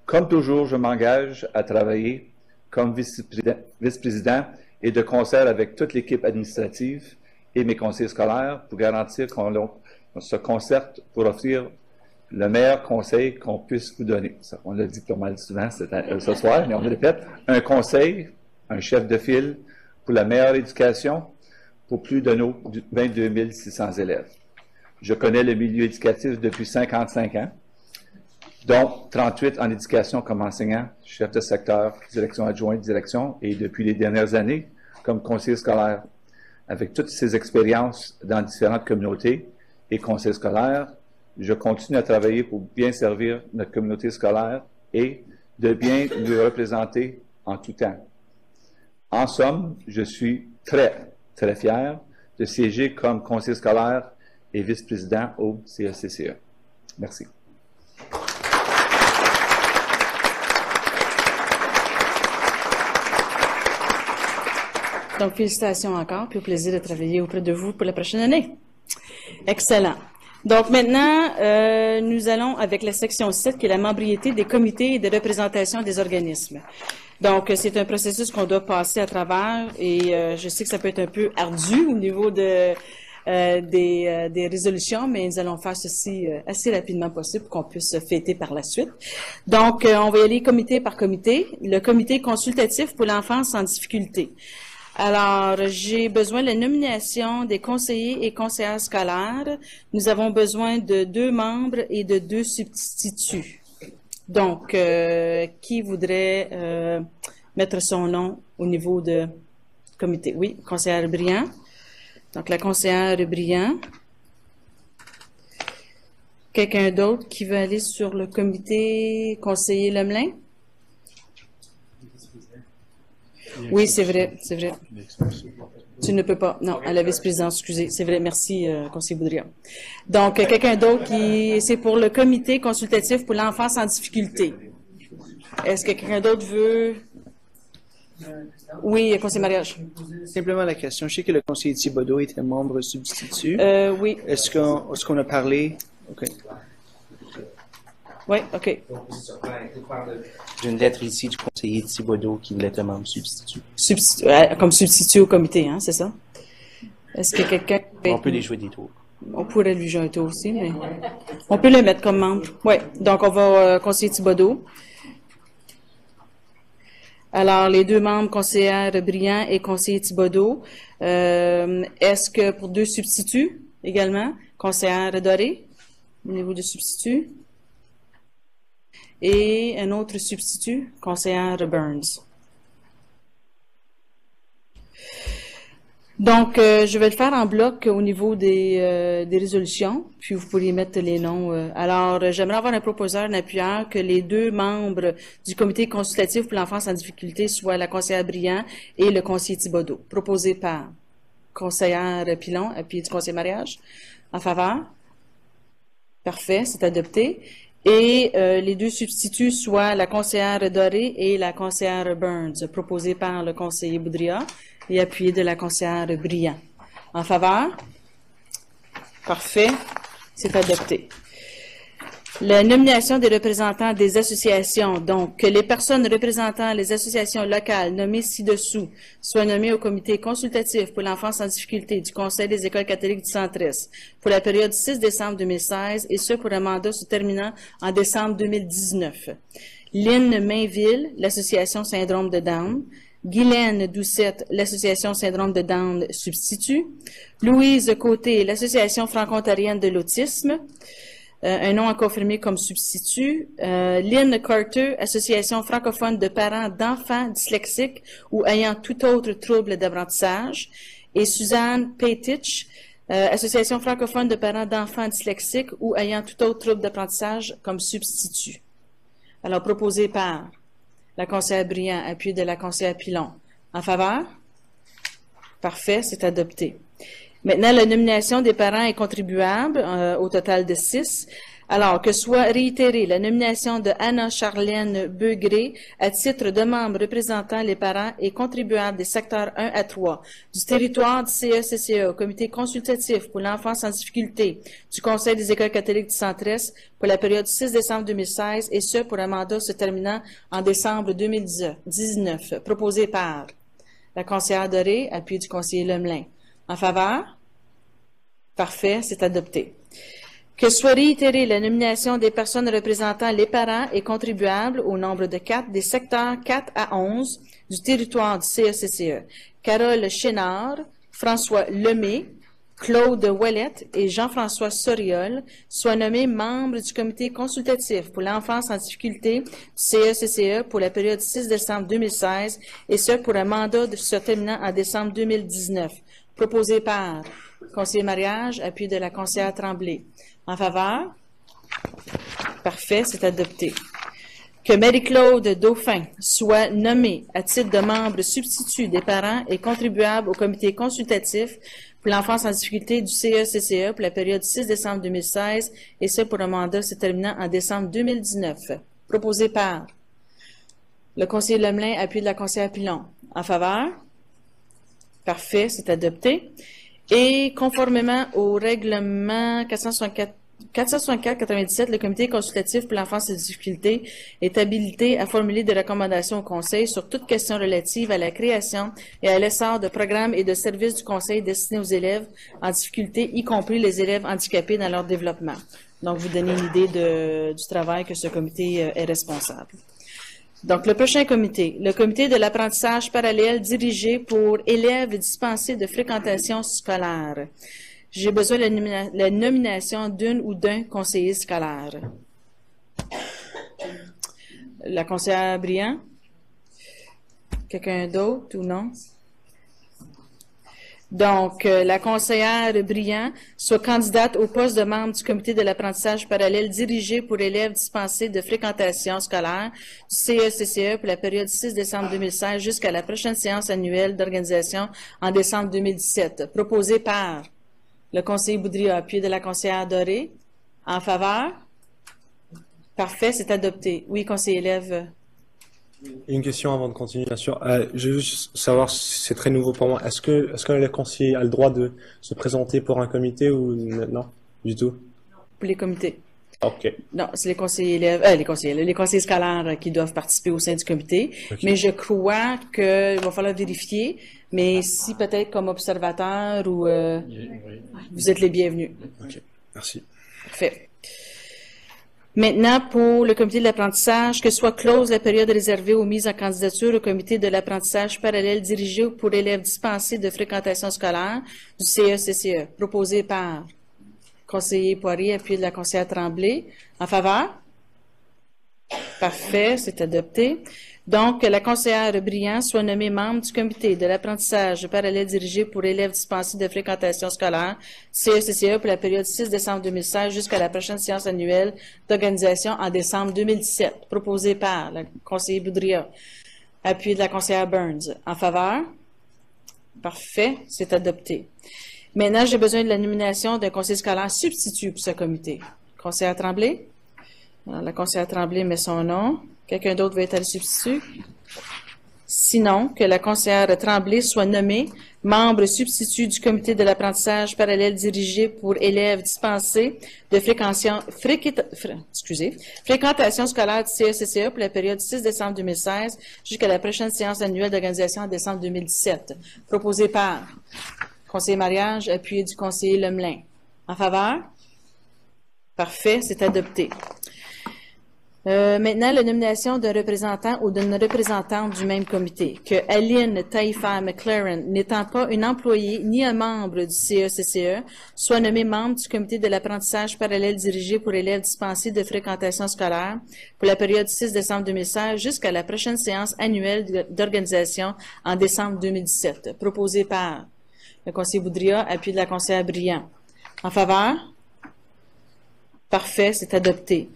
Comme toujours, je m'engage à travailler comme vice-président et de concert avec toute l'équipe administrative et mes conseillers scolaires pour garantir qu'on se concerte pour offrir le meilleur conseil qu'on puisse vous donner. Ça, on l'a dit pas mal souvent ce soir, mais on le répète. Un conseil, un chef de file pour la meilleure éducation pour plus de nos 22 600 élèves. Je connais le milieu éducatif depuis 55 ans, dont 38 en éducation comme enseignant, chef de secteur, direction adjointe, direction, et depuis les dernières années comme conseiller scolaire. Avec toutes ces expériences dans différentes communautés et conseils scolaires, je continue à travailler pour bien servir notre communauté scolaire et de bien lui représenter en tout temps. En somme, je suis très, très fier de siéger comme conseiller scolaire et vice-président au CSCCE. Merci. Donc, félicitations encore, puis au plaisir de travailler auprès de vous pour la prochaine année. Excellent. Donc, maintenant, nous allons avec la section 7, qui est la membriété des comités et de représentation des organismes. Donc, c'est un processus qu'on doit passer à travers et je sais que ça peut être un peu ardu au niveau des résolutions, mais nous allons faire ceci assez rapidement possible pour qu'on puisse fêter par la suite. Donc, on va y aller comité par comité. Le comité consultatif pour l'enfance en difficulté. Alors, j'ai besoin de la nomination des conseillers et conseillères scolaires. Nous avons besoin de 2 membres et de 2 substituts. Donc, qui voudrait mettre son nom au niveau de comité? Oui, conseillère Briand. Donc, la conseillère Briand. Quelqu'un d'autre qui veut aller sur le comité conseiller Lemelin? Oui, c'est vrai, c'est vrai. Tu ne peux pas. Non, à la vice-présidence, excusez. C'est vrai, merci, conseiller Boudria. Donc, quelqu'un d'autre c'est pour le comité consultatif pour l'enfance en difficulté. Est-ce que quelqu'un d'autre veut? Oui, conseiller mariage. Simplement la question. Je sais que le conseiller Thibodeau était membre substitut. Oui. Est-ce qu'on a parlé? OK. Oui, OK. J'ai une lettre ici du conseiller Thibodeau qui voulait être membre substitut. Comme substitut au comité, hein, c'est ça? Est-ce que quelqu'un... On peut les jouer des tours. On pourrait lui jouer un tour aussi, mais on peut le mettre comme membre. Oui, donc on va conseiller Thibodeau. Alors, les 2 membres, conseillère Briand et conseiller Thibodeau. Est-ce que pour 2 substituts également, conseillère Doré, au niveau de substitut? Et un autre substitut, conseillère Burns. Donc, je vais le faire en bloc au niveau des résolutions, puis vous pourriez mettre les noms. Alors, j'aimerais avoir un proposeur, un appuyeur, que les 2 membres du comité consultatif pour l'enfance en difficulté soient la conseillère Briand et le conseiller Thibodeau, proposé par conseillère Pilon, appuyé du conseiller mariage. En faveur? Parfait, c'est adopté. Et les 2 substituts soient la conseillère Doré et la conseillère Burns, proposés par le conseiller Boudria et appuyés de la conseillère Briand. En faveur? Parfait, c'est adopté. La nomination des représentants des associations, donc que les personnes représentant les associations locales nommées ci-dessous soient nommées au comité consultatif pour l'enfance en difficulté du Conseil des écoles catholiques du Centre-Est pour la période 6 décembre 2016 et ce pour un mandat se terminant en décembre 2019. Lynn Mainville, l'Association Syndrome de Down. Guylaine Doucette, l'Association Syndrome de Down substitut. Louise Côté, l'Association franco-ontarienne de l'autisme. Un nom à confirmer comme substitut. Lynn Carter, Association francophone de parents d'enfants dyslexiques ou ayant tout autre trouble d'apprentissage. Et Suzanne Petich, Association francophone de parents d'enfants dyslexiques ou ayant tout autre trouble d'apprentissage comme substitut. Alors, proposé par la conseillère Briand, appuyé de la conseillère Pilon. En faveur? Parfait, c'est adopté. Maintenant, la nomination des parents et contribuables, au total de 6. Alors, que soit réitérée la nomination de Anna-Charlène Beugré à titre de membre représentant les parents et contribuables des secteurs 1 à 3 du territoire du CECCE, Comité consultatif pour l'enfance en difficulté du Conseil des écoles catholiques du Centre-Est pour la période du 6 décembre 2016 et ce pour un mandat se terminant en décembre 2019, proposé par la conseillère Doré, appui du conseiller Lemelin. En faveur? Parfait, c'est adopté. Que soit réitérée la nomination des personnes représentant les parents et contribuables au nombre de 4 des secteurs 4 à 11 du territoire du CECCE. Carole Chénard, François Lemay, Claude Ouellette et Jean-François Soriol soient nommés membres du comité consultatif pour l'enfance en difficulté du CECCE pour la période 6 décembre 2016 et ce pour un mandat se terminant en décembre 2019. Proposé par conseiller mariage, appui de la conseillère Tremblay. En faveur? Parfait, c'est adopté. Que Marie-Claude Dauphin soit nommée à titre de membre substitut des parents et contribuable au comité consultatif pour l'enfance en difficulté du CECCE pour la période 6 décembre 2016 et ce pour un mandat se terminant en décembre 2019. Proposé par le conseiller Lemelin, appui de la conseillère Pilon. En faveur? Parfait, c'est adopté. Et conformément au règlement 464-97, le comité consultatif pour l'enfance et les difficultés est habilité à formuler des recommandations au Conseil sur toute question relative à la création et à l'essor de programmes et de services du Conseil destinés aux élèves en difficulté, y compris les élèves handicapés dans leur développement. Donc, vous donnez une idée du travail que ce comité est responsable. Donc, le prochain comité, le comité de l'apprentissage parallèle dirigé pour élèves dispensés de fréquentation scolaire. J'ai besoin de la nomination d'une ou d'un conseiller scolaire. La conseillère Briand? Quelqu'un d'autre ou non? Donc, la conseillère Briand soit candidate au poste de membre du comité de l'apprentissage parallèle dirigé pour élèves dispensés de fréquentation scolaire du CECCE pour la période du 6 décembre 2016 jusqu'à la prochaine séance annuelle d'organisation en décembre 2017. Proposé par le conseiller Boudria, appuyé de la conseillère Doré. En faveur? Parfait, c'est adopté. Oui, conseiller élève. Une question avant de continuer, bien sûr. Je veux juste savoir, c'est très nouveau pour moi. Est-ce que le conseiller a le droit de se présenter pour un comité ou non, du tout? Pour les comités. OK. Non, c'est les conseillers élèves, les conseillers scolaires qui doivent participer au sein du comité. Okay. Mais je crois qu'il va falloir vérifier. Mais si peut-être comme observateur ou vous êtes les bienvenus. OK. Merci. Parfait. Maintenant, pour le comité de l'apprentissage, que soit close la période réservée aux mises en candidature au comité de l'apprentissage parallèle dirigé pour élèves dispensés de fréquentation scolaire du CECCE, proposé par conseiller Poirier, appuyé de la conseillère Tremblay. En faveur? Parfait, c'est adopté. Donc, que la conseillère Briand soit nommée membre du comité de l'apprentissage parallèle dirigé pour élèves dispensés de fréquentation scolaire CECCE pour la période 6 décembre 2016 jusqu'à la prochaine séance annuelle d'organisation en décembre 2017, proposé par le conseiller Boudria, appuyé de la conseillère Burns. En faveur? Parfait, c'est adopté. Maintenant, j'ai besoin de la nomination d'un conseiller scolaire substitut pour ce comité. Conseillère Tremblay? Alors, la conseillère Tremblay met son nom. Quelqu'un d'autre veut être le substitut? Sinon, que la conseillère Tremblay soit nommée membre substitut du comité de l'apprentissage parallèle dirigé pour élèves dispensés de fréquentation scolaire du CECCE pour la période 6 décembre 2016 jusqu'à la prochaine séance annuelle d'organisation en décembre 2017. Proposé par conseiller mariage, appuyé du conseiller Lemelin. En faveur? Parfait, c'est adopté. Maintenant, la nomination d'un représentant ou d'une représentante du même comité. Que Aline Taïfa McLaren, n'étant pas une employée ni un membre du CECCE, soit nommée membre du comité de l'apprentissage parallèle dirigé pour élèves dispensés de fréquentation scolaire pour la période 6 décembre 2016 jusqu'à la prochaine séance annuelle d'organisation en décembre 2017. Proposé par le conseiller Boudria, appuyé de la conseillère Briand. En faveur? Parfait, c'est adopté.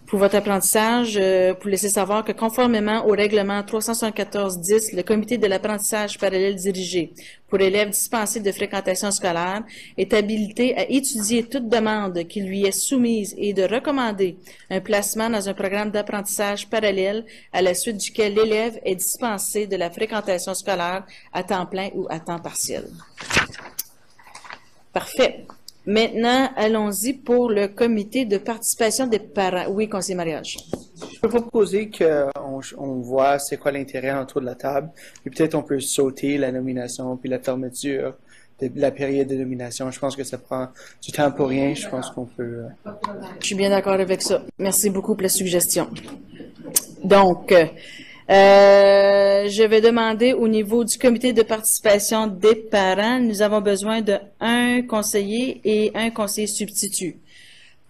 Pour votre apprentissage, pour laisser savoir que conformément au règlement 374-10, le comité de l'apprentissage parallèle dirigé pour élèves dispensés de fréquentation scolaire est habilité à étudier toute demande qui lui est soumise et de recommander un placement dans un programme d'apprentissage parallèle à la suite duquel l'élève est dispensé de la fréquentation scolaire à temps plein ou à temps partiel. Parfait. Maintenant, allons-y pour le comité de participation des parents. Oui, conseiller mariage. Je peux proposer qu'on voit c'est quoi l'intérêt autour de la table, et peut-être on peut sauter la nomination puis la fermeture de la période de nomination. Je pense que ça prend du temps pour rien. Je pense qu'on peut... Je suis bien d'accord avec ça. Merci beaucoup pour la suggestion. Donc, je vais demander au niveau du comité de participation des parents, nous avons besoin d'un conseiller et un conseiller substitut.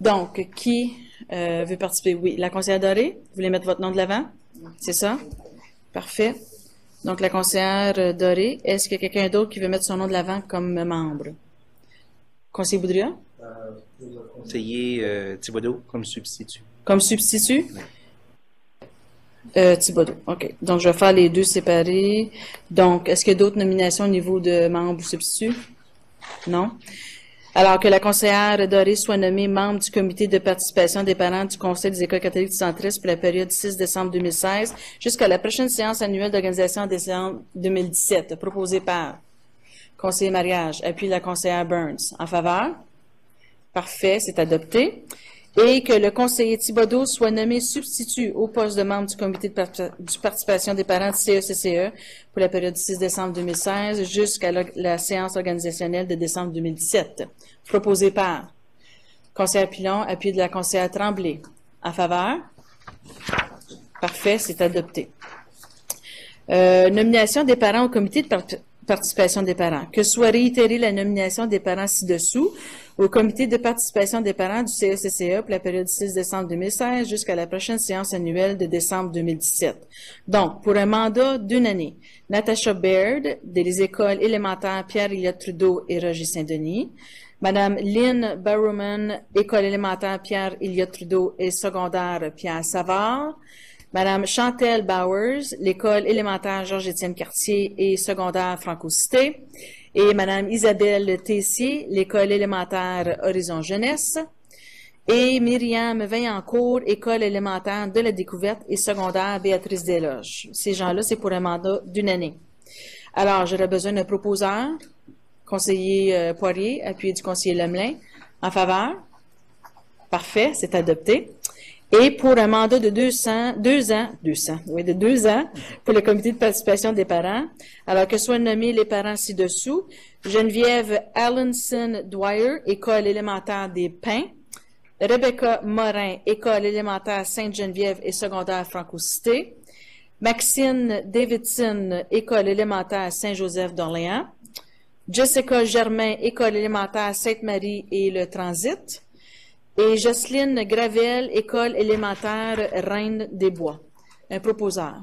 Donc, qui veut participer? Oui, la conseillère Doré, vous voulez mettre votre nom de l'avant? C'est ça? Parfait. Donc, la conseillère Doré, est-ce qu'il y a quelqu'un d'autre qui veut mettre son nom de l'avant comme membre? Conseiller Boudria? Conseiller Thibodeau comme substitut. Comme substitut? Thibodeau, OK. Donc, je vais faire les deux séparés. Donc, est-ce qu'il y a d'autres nominations au niveau de membres ou substituts? Non. Alors que la conseillère Doré soit nommée membre du comité de participation des parents du Conseil des écoles catholiques du centre-est pour la période du 6 décembre 2016 jusqu'à la prochaine séance annuelle d'organisation en décembre 2017, proposée par conseiller mariage, appui de la conseillère Burns. En faveur? Parfait, c'est adopté. Et que le conseiller Thibodeau soit nommé substitut au poste de membre du comité de participation des parents du CECCE pour la période du 6 décembre 2016 jusqu'à la séance organisationnelle de décembre 2017. Proposé par conseillère Pilon, appui de la conseillère Tremblay. En faveur? Parfait, c'est adopté. Nomination des parents au comité de participation des parents. Que soit réitérée la nomination des parents ci-dessous au comité de participation des parents du CECCE pour la période du 6 décembre 2016 jusqu'à la prochaine séance annuelle de décembre 2017. Donc, pour un mandat d'une année, Natasha Baird, des écoles élémentaires Pierre-Éliott Trudeau et Roger Saint-Denis, Madame Lynn Barrowman, école élémentaire Pierre-Éliott Trudeau et secondaire Pierre Savard, Madame Chantal Bowers, l'école élémentaire Georges-Étienne Cartier et secondaire Franco-Cité, et Madame Isabelle Tessier, l'école élémentaire Horizon Jeunesse, et Myriam Vaillancourt, école élémentaire de la découverte et secondaire Béatrice Desloges. Ces gens-là, c'est pour un mandat d'une année. Alors, j'aurais besoin d'un proposeur, conseiller Poirier, appuyé du conseiller Lemelin. En faveur? Parfait, c'est adopté. Et pour un mandat de 2 ans pour le comité de participation des parents, alors que soient nommés les parents ci-dessous, Geneviève Allenson Dwyer, école élémentaire des Pins, Rebecca Morin, école élémentaire Sainte-Geneviève et secondaire Franco-Cité, Maxine Davidson, école élémentaire Saint-Joseph d'Orléans, Jessica Germain, école élémentaire Sainte-Marie et le Transit, et Jocelyne Gravel, école élémentaire Reine-des-Bois. Un proposeur.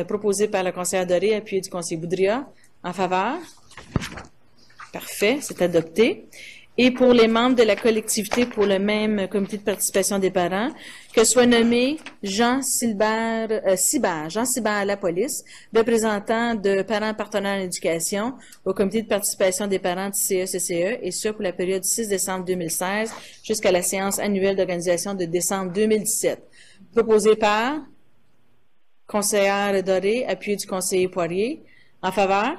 Proposé par la conseillère Doré, appuyé du conseiller Boudria. En faveur? Parfait, c'est adopté. Et pour les membres de la collectivité pour le même comité de participation des parents, que soit nommé Jean Sibert La Police, représentant de parents partenaires en éducation au comité de participation des parents du CECCE, et ce pour la période du 6 décembre 2016 jusqu'à la séance annuelle d'organisation de décembre 2017. Proposé par conseillère Doré, appuyé du conseiller Poirier. En faveur?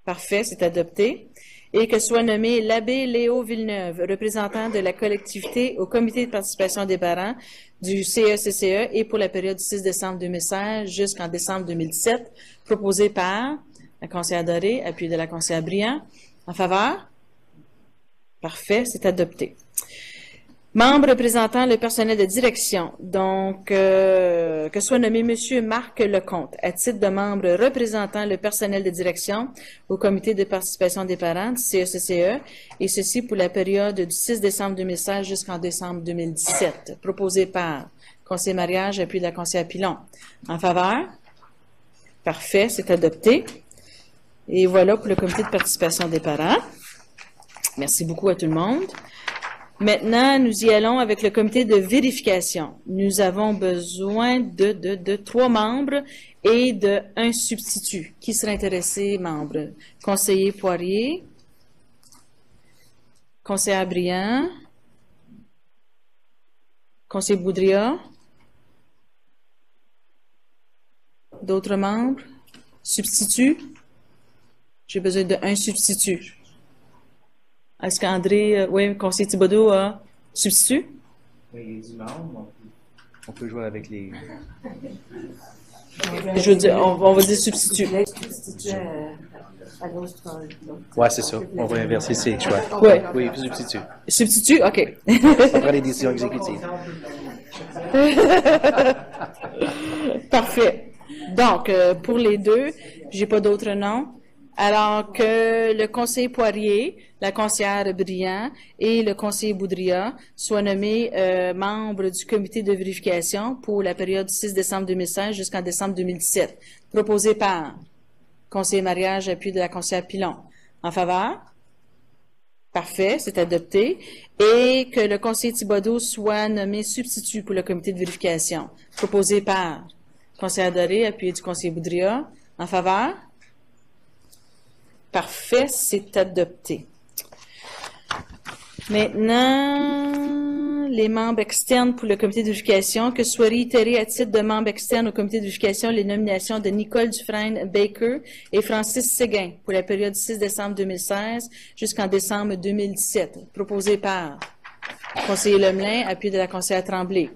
Parfait, c'est adopté. Et que soit nommé l'abbé Léo Villeneuve, représentant de la collectivité au comité de participation des parents du CECCE et pour la période du 6 décembre 2016 jusqu'en décembre 2017, proposé par la conseillère Doré, appuyé de la conseillère Briand. En faveur? Parfait, c'est adopté. Membre représentant le personnel de direction, donc que soit nommé Monsieur Marc Lecomte à titre de membre représentant le personnel de direction au comité de participation des parents du CECCE, et ceci pour la période du 6 décembre 2016 jusqu'en décembre 2017, proposé par conseiller mariage, appui de la conseillère Pilon. En faveur? Parfait, c'est adopté. Et voilà pour le comité de participation des parents. Merci beaucoup à tout le monde. Maintenant, nous y allons avec le comité de vérification. Nous avons besoin de 3 membres et de 1 substitut. Qui serait intéressé, membre? Conseiller Poirier, conseiller Briand, conseiller Boudria, d'autres membres? Substitut? J'ai besoin de 1 substitut. Est-ce qu'André, oui, conseiller Thibodeau a substitut? Oui, il y a du membre. On peut jouer avec les... Je veux dire, on va dire substitut. Oui, c'est ça. On va inverser ces choix. Ouais. Oui, substitut. Substitut, OK. On prend les décisions exécutives. Parfait. Donc, pour les deux, j'ai pas d'autres noms. Alors que le conseiller Poirier, la conseillère Briand et le conseiller Boudria soient nommés membres du comité de vérification pour la période du 6 décembre 2016 jusqu'en décembre 2017. Proposé par conseiller Mariage, appui de la conseillère Pilon. En faveur? Parfait, c'est adopté. Et que le conseiller Thibodeau soit nommé substitut pour le comité de vérification. Proposé par conseillère Doré, appui du conseiller Boudria. En faveur? Parfait, c'est adopté. Maintenant, les membres externes pour le comité de vérification, que soient réitérés à titre de membres externes au comité de vérification les nominations de Nicole Dufresne-Baker et Francis Séguin pour la période du 6 décembre 2016 jusqu'en décembre 2017, proposé par conseiller Lemelin, appui de la conseillère Tremblay.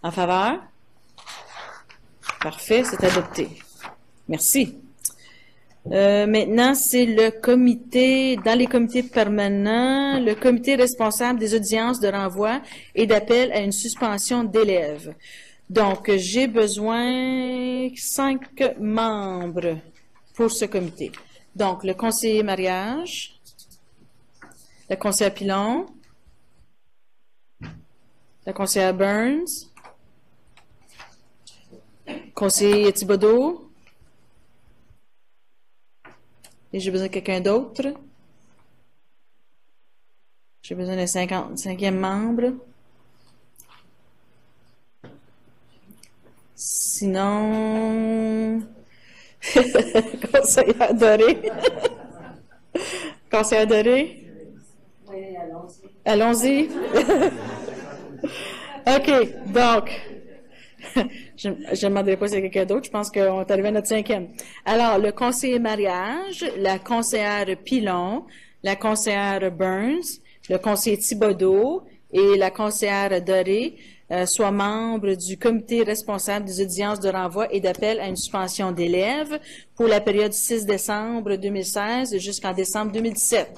En faveur? Parfait, c'est adopté. Merci. Maintenant, c'est le comité, dans les comités permanents, le comité responsable des audiences de renvoi et d'appel à une suspension d'élèves. Donc, j'ai besoin 5 membres pour ce comité. Donc, le conseiller Mariage, le conseiller Pilon, la conseillère Burns, conseiller Thibodeau, et j'ai besoin de quelqu'un d'autre. J'ai besoin d'un 55e membre. Sinon... conseiller adoré. Conseiller adoré. Oui, allons-y. Allons-y. OK, donc... Je ne demanderai pas si c'est quelqu'un d'autre. Je pense qu'on est arrivé à notre 5e. Alors, le conseiller Mariage, la conseillère Pilon, la conseillère Burns, le conseiller Thibodeau et la conseillère Doré soient membres du comité responsable des audiences de renvoi et d'appel à une suspension d'élèves pour la période du 6 décembre 2016 jusqu'en décembre 2017.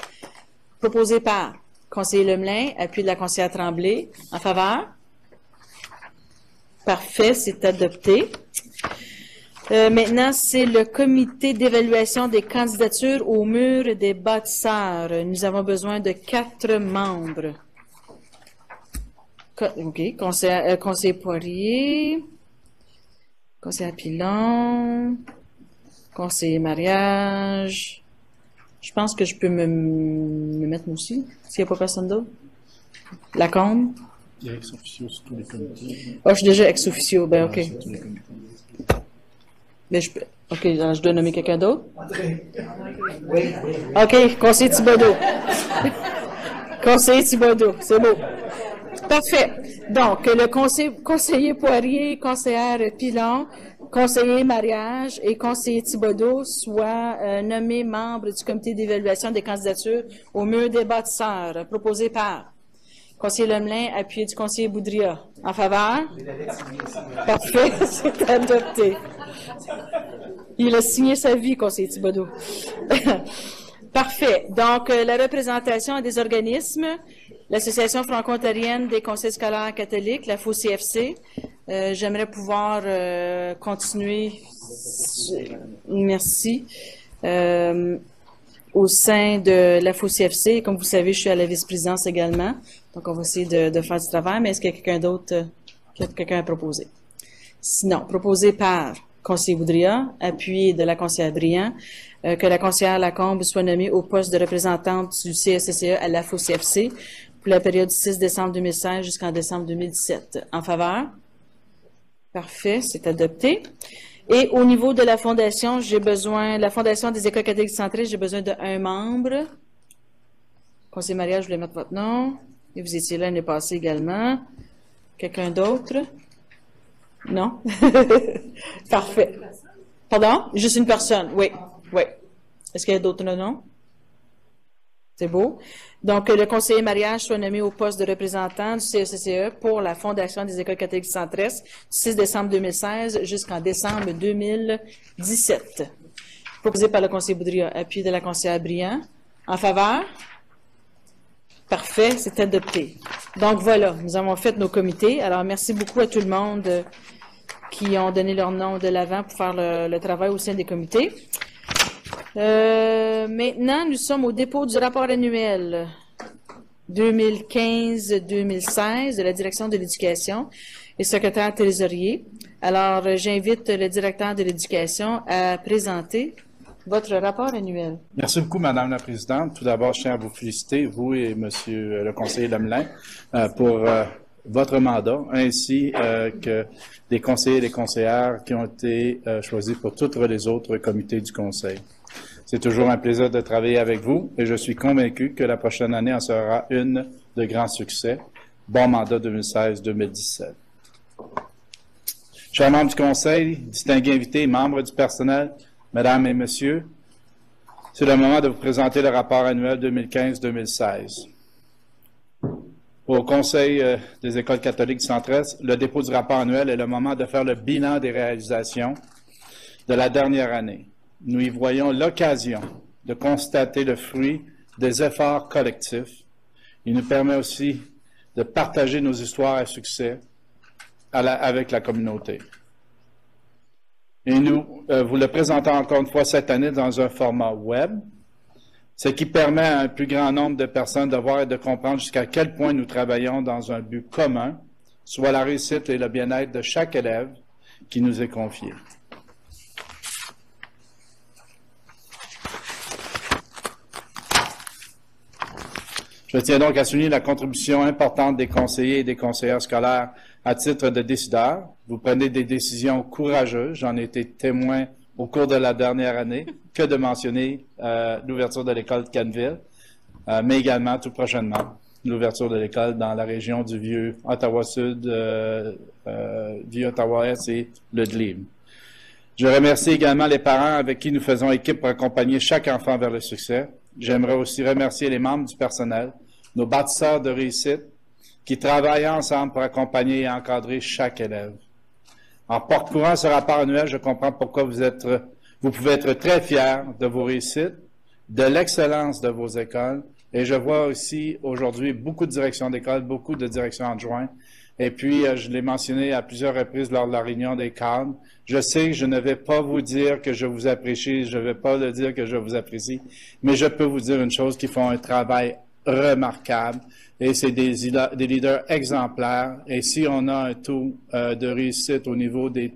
Proposé par conseiller Lemelin, appui de la conseillère Tremblay. En faveur? Parfait, c'est adopté. Maintenant, c'est le comité d'évaluation des candidatures au mur des bâtisseurs. Nous avons besoin de 4 membres. OK. Conseiller Poirier, conseiller Pilon, conseiller Mariage. Je pense que je peux me mettre moi aussi, s'il n'y a pas personne d'autre. Lacombe. Il y a ex officio sur tous les comités. Ah, je suis déjà ex officio, ben OK. Mais OK, alors je dois nommer quelqu'un d'autre? OK, conseiller Thibodeau. Conseiller Thibodeau, c'est beau. Parfait. Donc, le conseiller Poirier, conseillère Pilon, conseiller Mariage et conseiller Thibodeau soient nommés membres du comité d'évaluation des candidatures au mur des bâtisseurs, proposé par conseiller Lemelin, appuyé du conseiller Boudria. En faveur? Parfait, c'est adopté. Il a signé sa vie, conseiller Thibodeau. Parfait. Donc, la représentation des organismes, l'Association franco-ontarienne des conseils scolaires catholiques, la FOCFC. J'aimerais pouvoir continuer. Merci. Au sein de la FOCFC, comme vous savez, je suis à la vice-présidence également. Donc, on va essayer de faire du travail, mais est-ce qu'il y a quelqu'un d'autre, quelqu'un à proposer? Sinon, proposé par conseiller Boudria, appuyé de la conseillère Briand, que la conseillère Lacombe soit nommée au poste de représentante du CSCCE à la FOCFC pour la période du 6 décembre 2016 jusqu'en décembre 2017. En faveur? Parfait, c'est adopté. Et au niveau de la fondation, la Fondation des écoles catholiques centrales, j'ai besoin d'un membre. Conseiller Maria, je voulais mettre votre nom. Et vous étiez là l'année passée également. Quelqu'un d'autre? Non? Parfait. Pardon? Juste une personne, oui. Oui. Est-ce qu'il y a d'autres noms? C'est beau. Donc, le conseiller mariage soit nommé au poste de représentant du CECCE pour la Fondation des écoles catholiques centresses du 6 décembre 2016 jusqu'en décembre 2017. Proposé par le conseiller Boudria, appui de la conseillère Briand. En faveur? Parfait, c'est adopté. Donc, voilà, nous avons fait nos comités. Alors, merci beaucoup à tout le monde qui ont donné leur nom de l'avant pour faire le travail au sein des comités. Maintenant, nous sommes au dépôt du rapport annuel 2015-2016 de la Direction de l'Éducation et secrétaire trésorier. Alors, j'invite le directeur de l'Éducation à présenter votre rapport annuel. Merci beaucoup, Madame la Présidente. Tout d'abord, je tiens à vous féliciter, vous et Monsieur le conseiller Lemelin, pour votre mandat, ainsi que les conseillers et les conseillères qui ont été choisis pour tous les autres comités du Conseil. C'est toujours un plaisir de travailler avec vous et je suis convaincu que la prochaine année en sera une de grands succès. Bon mandat 2016-2017. Chers membres du Conseil, distingués invités, membres du personnel, Mesdames et Messieurs, c'est le moment de vous présenter le rapport annuel 2015-2016. Au Conseil des écoles catholiques du Centre-Est, le dépôt du rapport annuel est le moment de faire le bilan des réalisations de la dernière année. Nous y voyons l'occasion de constater le fruit des efforts collectifs. Il nous permet aussi de partager nos histoires à succès avec la communauté. Et nous vous le présentons encore une fois cette année dans un format web, ce qui permet à un plus grand nombre de personnes de voir et de comprendre jusqu'à quel point nous travaillons dans un but commun, soit la réussite et le bien-être de chaque élève qui nous est confié. Je tiens donc à souligner la contribution importante des conseillers et des conseillères scolaires à titre de décideurs. Vous prenez des décisions courageuses. J'en ai été témoin au cours de la dernière année. Que de mentionner l'ouverture de l'école de Caneville, mais également tout prochainement l'ouverture de l'école dans la région du vieux Ottawa-Sud, vieux Ottawa-Est et le Glebe. Je remercie également les parents avec qui nous faisons équipe pour accompagner chaque enfant vers le succès. J'aimerais aussi remercier les membres du personnel, nos bâtisseurs de réussite, qui travaillent ensemble pour accompagner et encadrer chaque élève. En parcourant ce rapport annuel, je comprends pourquoi vous pouvez être très fiers de vos réussites, de l'excellence de vos écoles, et je vois aussi aujourd'hui beaucoup de directions d'école, beaucoup de directions adjointes. Et puis, je l'ai mentionné à plusieurs reprises lors de la réunion des cadres. Je sais que je ne vais pas vous dire que je vous apprécie, je ne vais pas le dire que je vous apprécie, mais je peux vous dire une chose, qu'ils font un travail remarquable et c'est des leaders exemplaires. Et si on a un taux de réussite au niveau des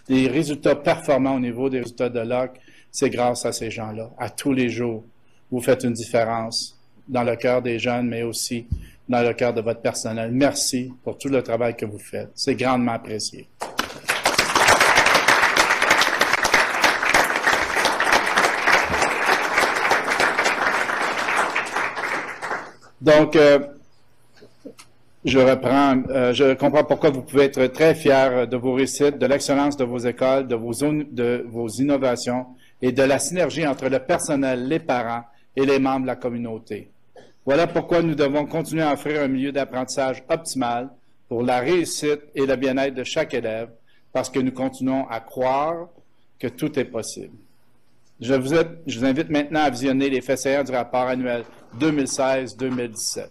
résultats performants au niveau des résultats de l'OC, c'est grâce à ces gens-là. À tous les jours, vous faites une différence dans le cœur des jeunes, mais aussi dans le cœur de votre personnel. Merci pour tout le travail que vous faites. C'est grandement apprécié. Donc, je reprends. Je comprends pourquoi vous pouvez être très fiers de vos réussites, de l'excellence de vos écoles, de vos innovations et de la synergie entre le personnel, les parents et les membres de la communauté. Voilà pourquoi nous devons continuer à offrir un milieu d'apprentissage optimal pour la réussite et le bien-être de chaque élève, parce que nous continuons à croire que tout est possible. Je vous invite maintenant à visionner les faits saillants du rapport annuel 2016-2017.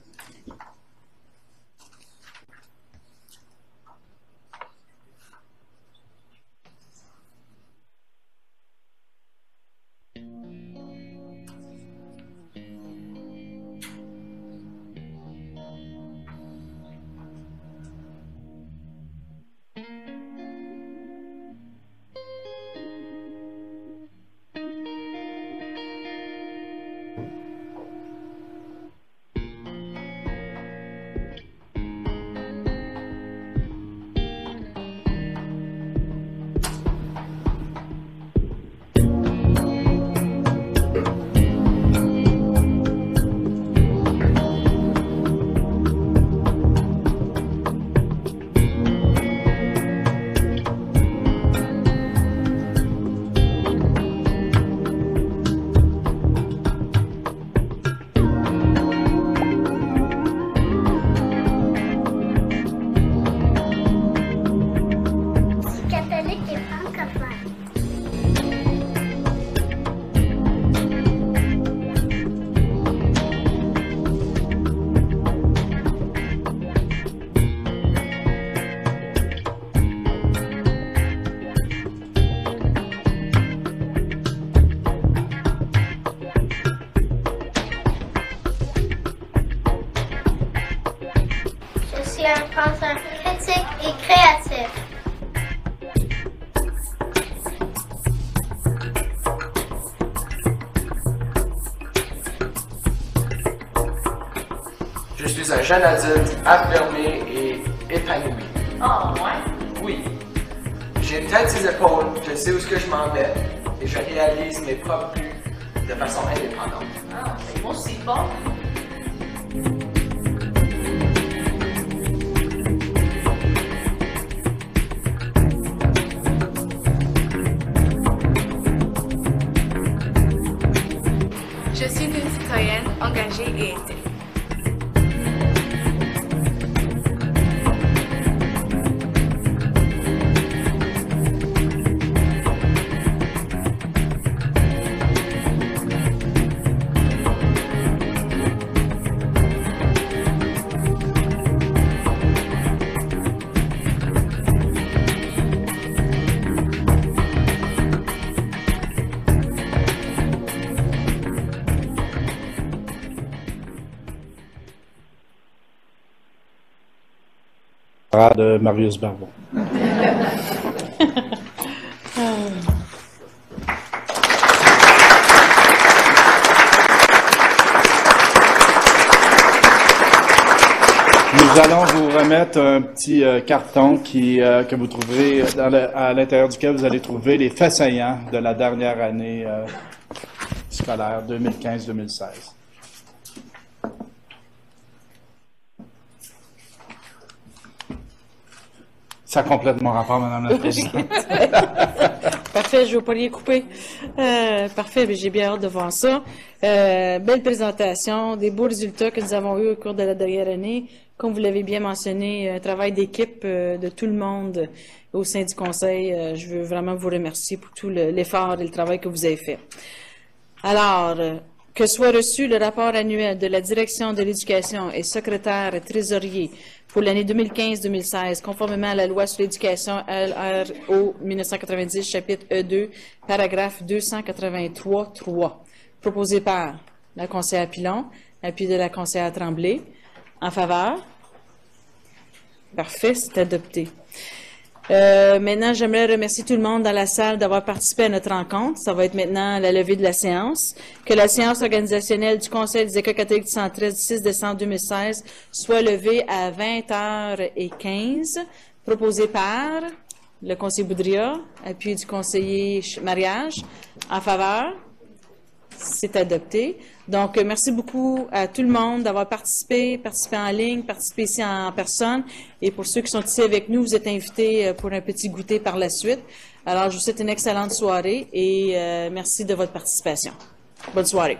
qui a un penseur critique et créatif. Je suis un jeune adulte affirmé et épanoui. Ah, ouais? Oui. J'ai une tête sur les épaules, je sais où ce que je m'en vais et je réalise mes propres buts de façon indépendante. Ah, c'est bon, c'est bon. Je suis une citoyenne engagée et éthique. De Marius Barbeau. Nous allons vous remettre un petit carton que vous trouverez à l'intérieur duquel vous allez trouver les faits saillants de la dernière année scolaire 2015-2016. Ça complète mon rapport, Madame la Présidente. Parfait, je ne vais pas les couper. Parfait, mais j'ai bien hâte de voir ça. Belle présentation, des beaux résultats que nous avons eus au cours de la dernière année. Comme vous l'avez bien mentionné, un travail d'équipe de tout le monde au sein du Conseil. Je veux vraiment vous remercier pour tout l'effort et le travail que vous avez fait. Alors, que soit reçu le rapport annuel de la Direction de l'Éducation et secrétaire et trésorier pour l'année 2015-2016, conformément à la loi sur l'éducation LRO 1990, chapitre E2, paragraphe 283.3, proposé par la conseillère Pilon, appui de la conseillère Tremblay. En faveur? Parfait, c'est adopté. Maintenant, j'aimerais remercier tout le monde dans la salle d'avoir participé à notre rencontre. Ça va être maintenant la levée de la séance. Que la séance organisationnelle du Conseil des écoles catholiques du 113 du 6 décembre 2016 soit levée à 20h15, proposée par le conseiller Boudria, appui du conseiller Mariage. En faveur? C'est adopté. Donc, merci beaucoup à tout le monde d'avoir participé en ligne, participé ici en personne. Et pour ceux qui sont ici avec nous, vous êtes invités pour un petit goûter par la suite. Alors, je vous souhaite une excellente soirée et merci de votre participation. Bonne soirée.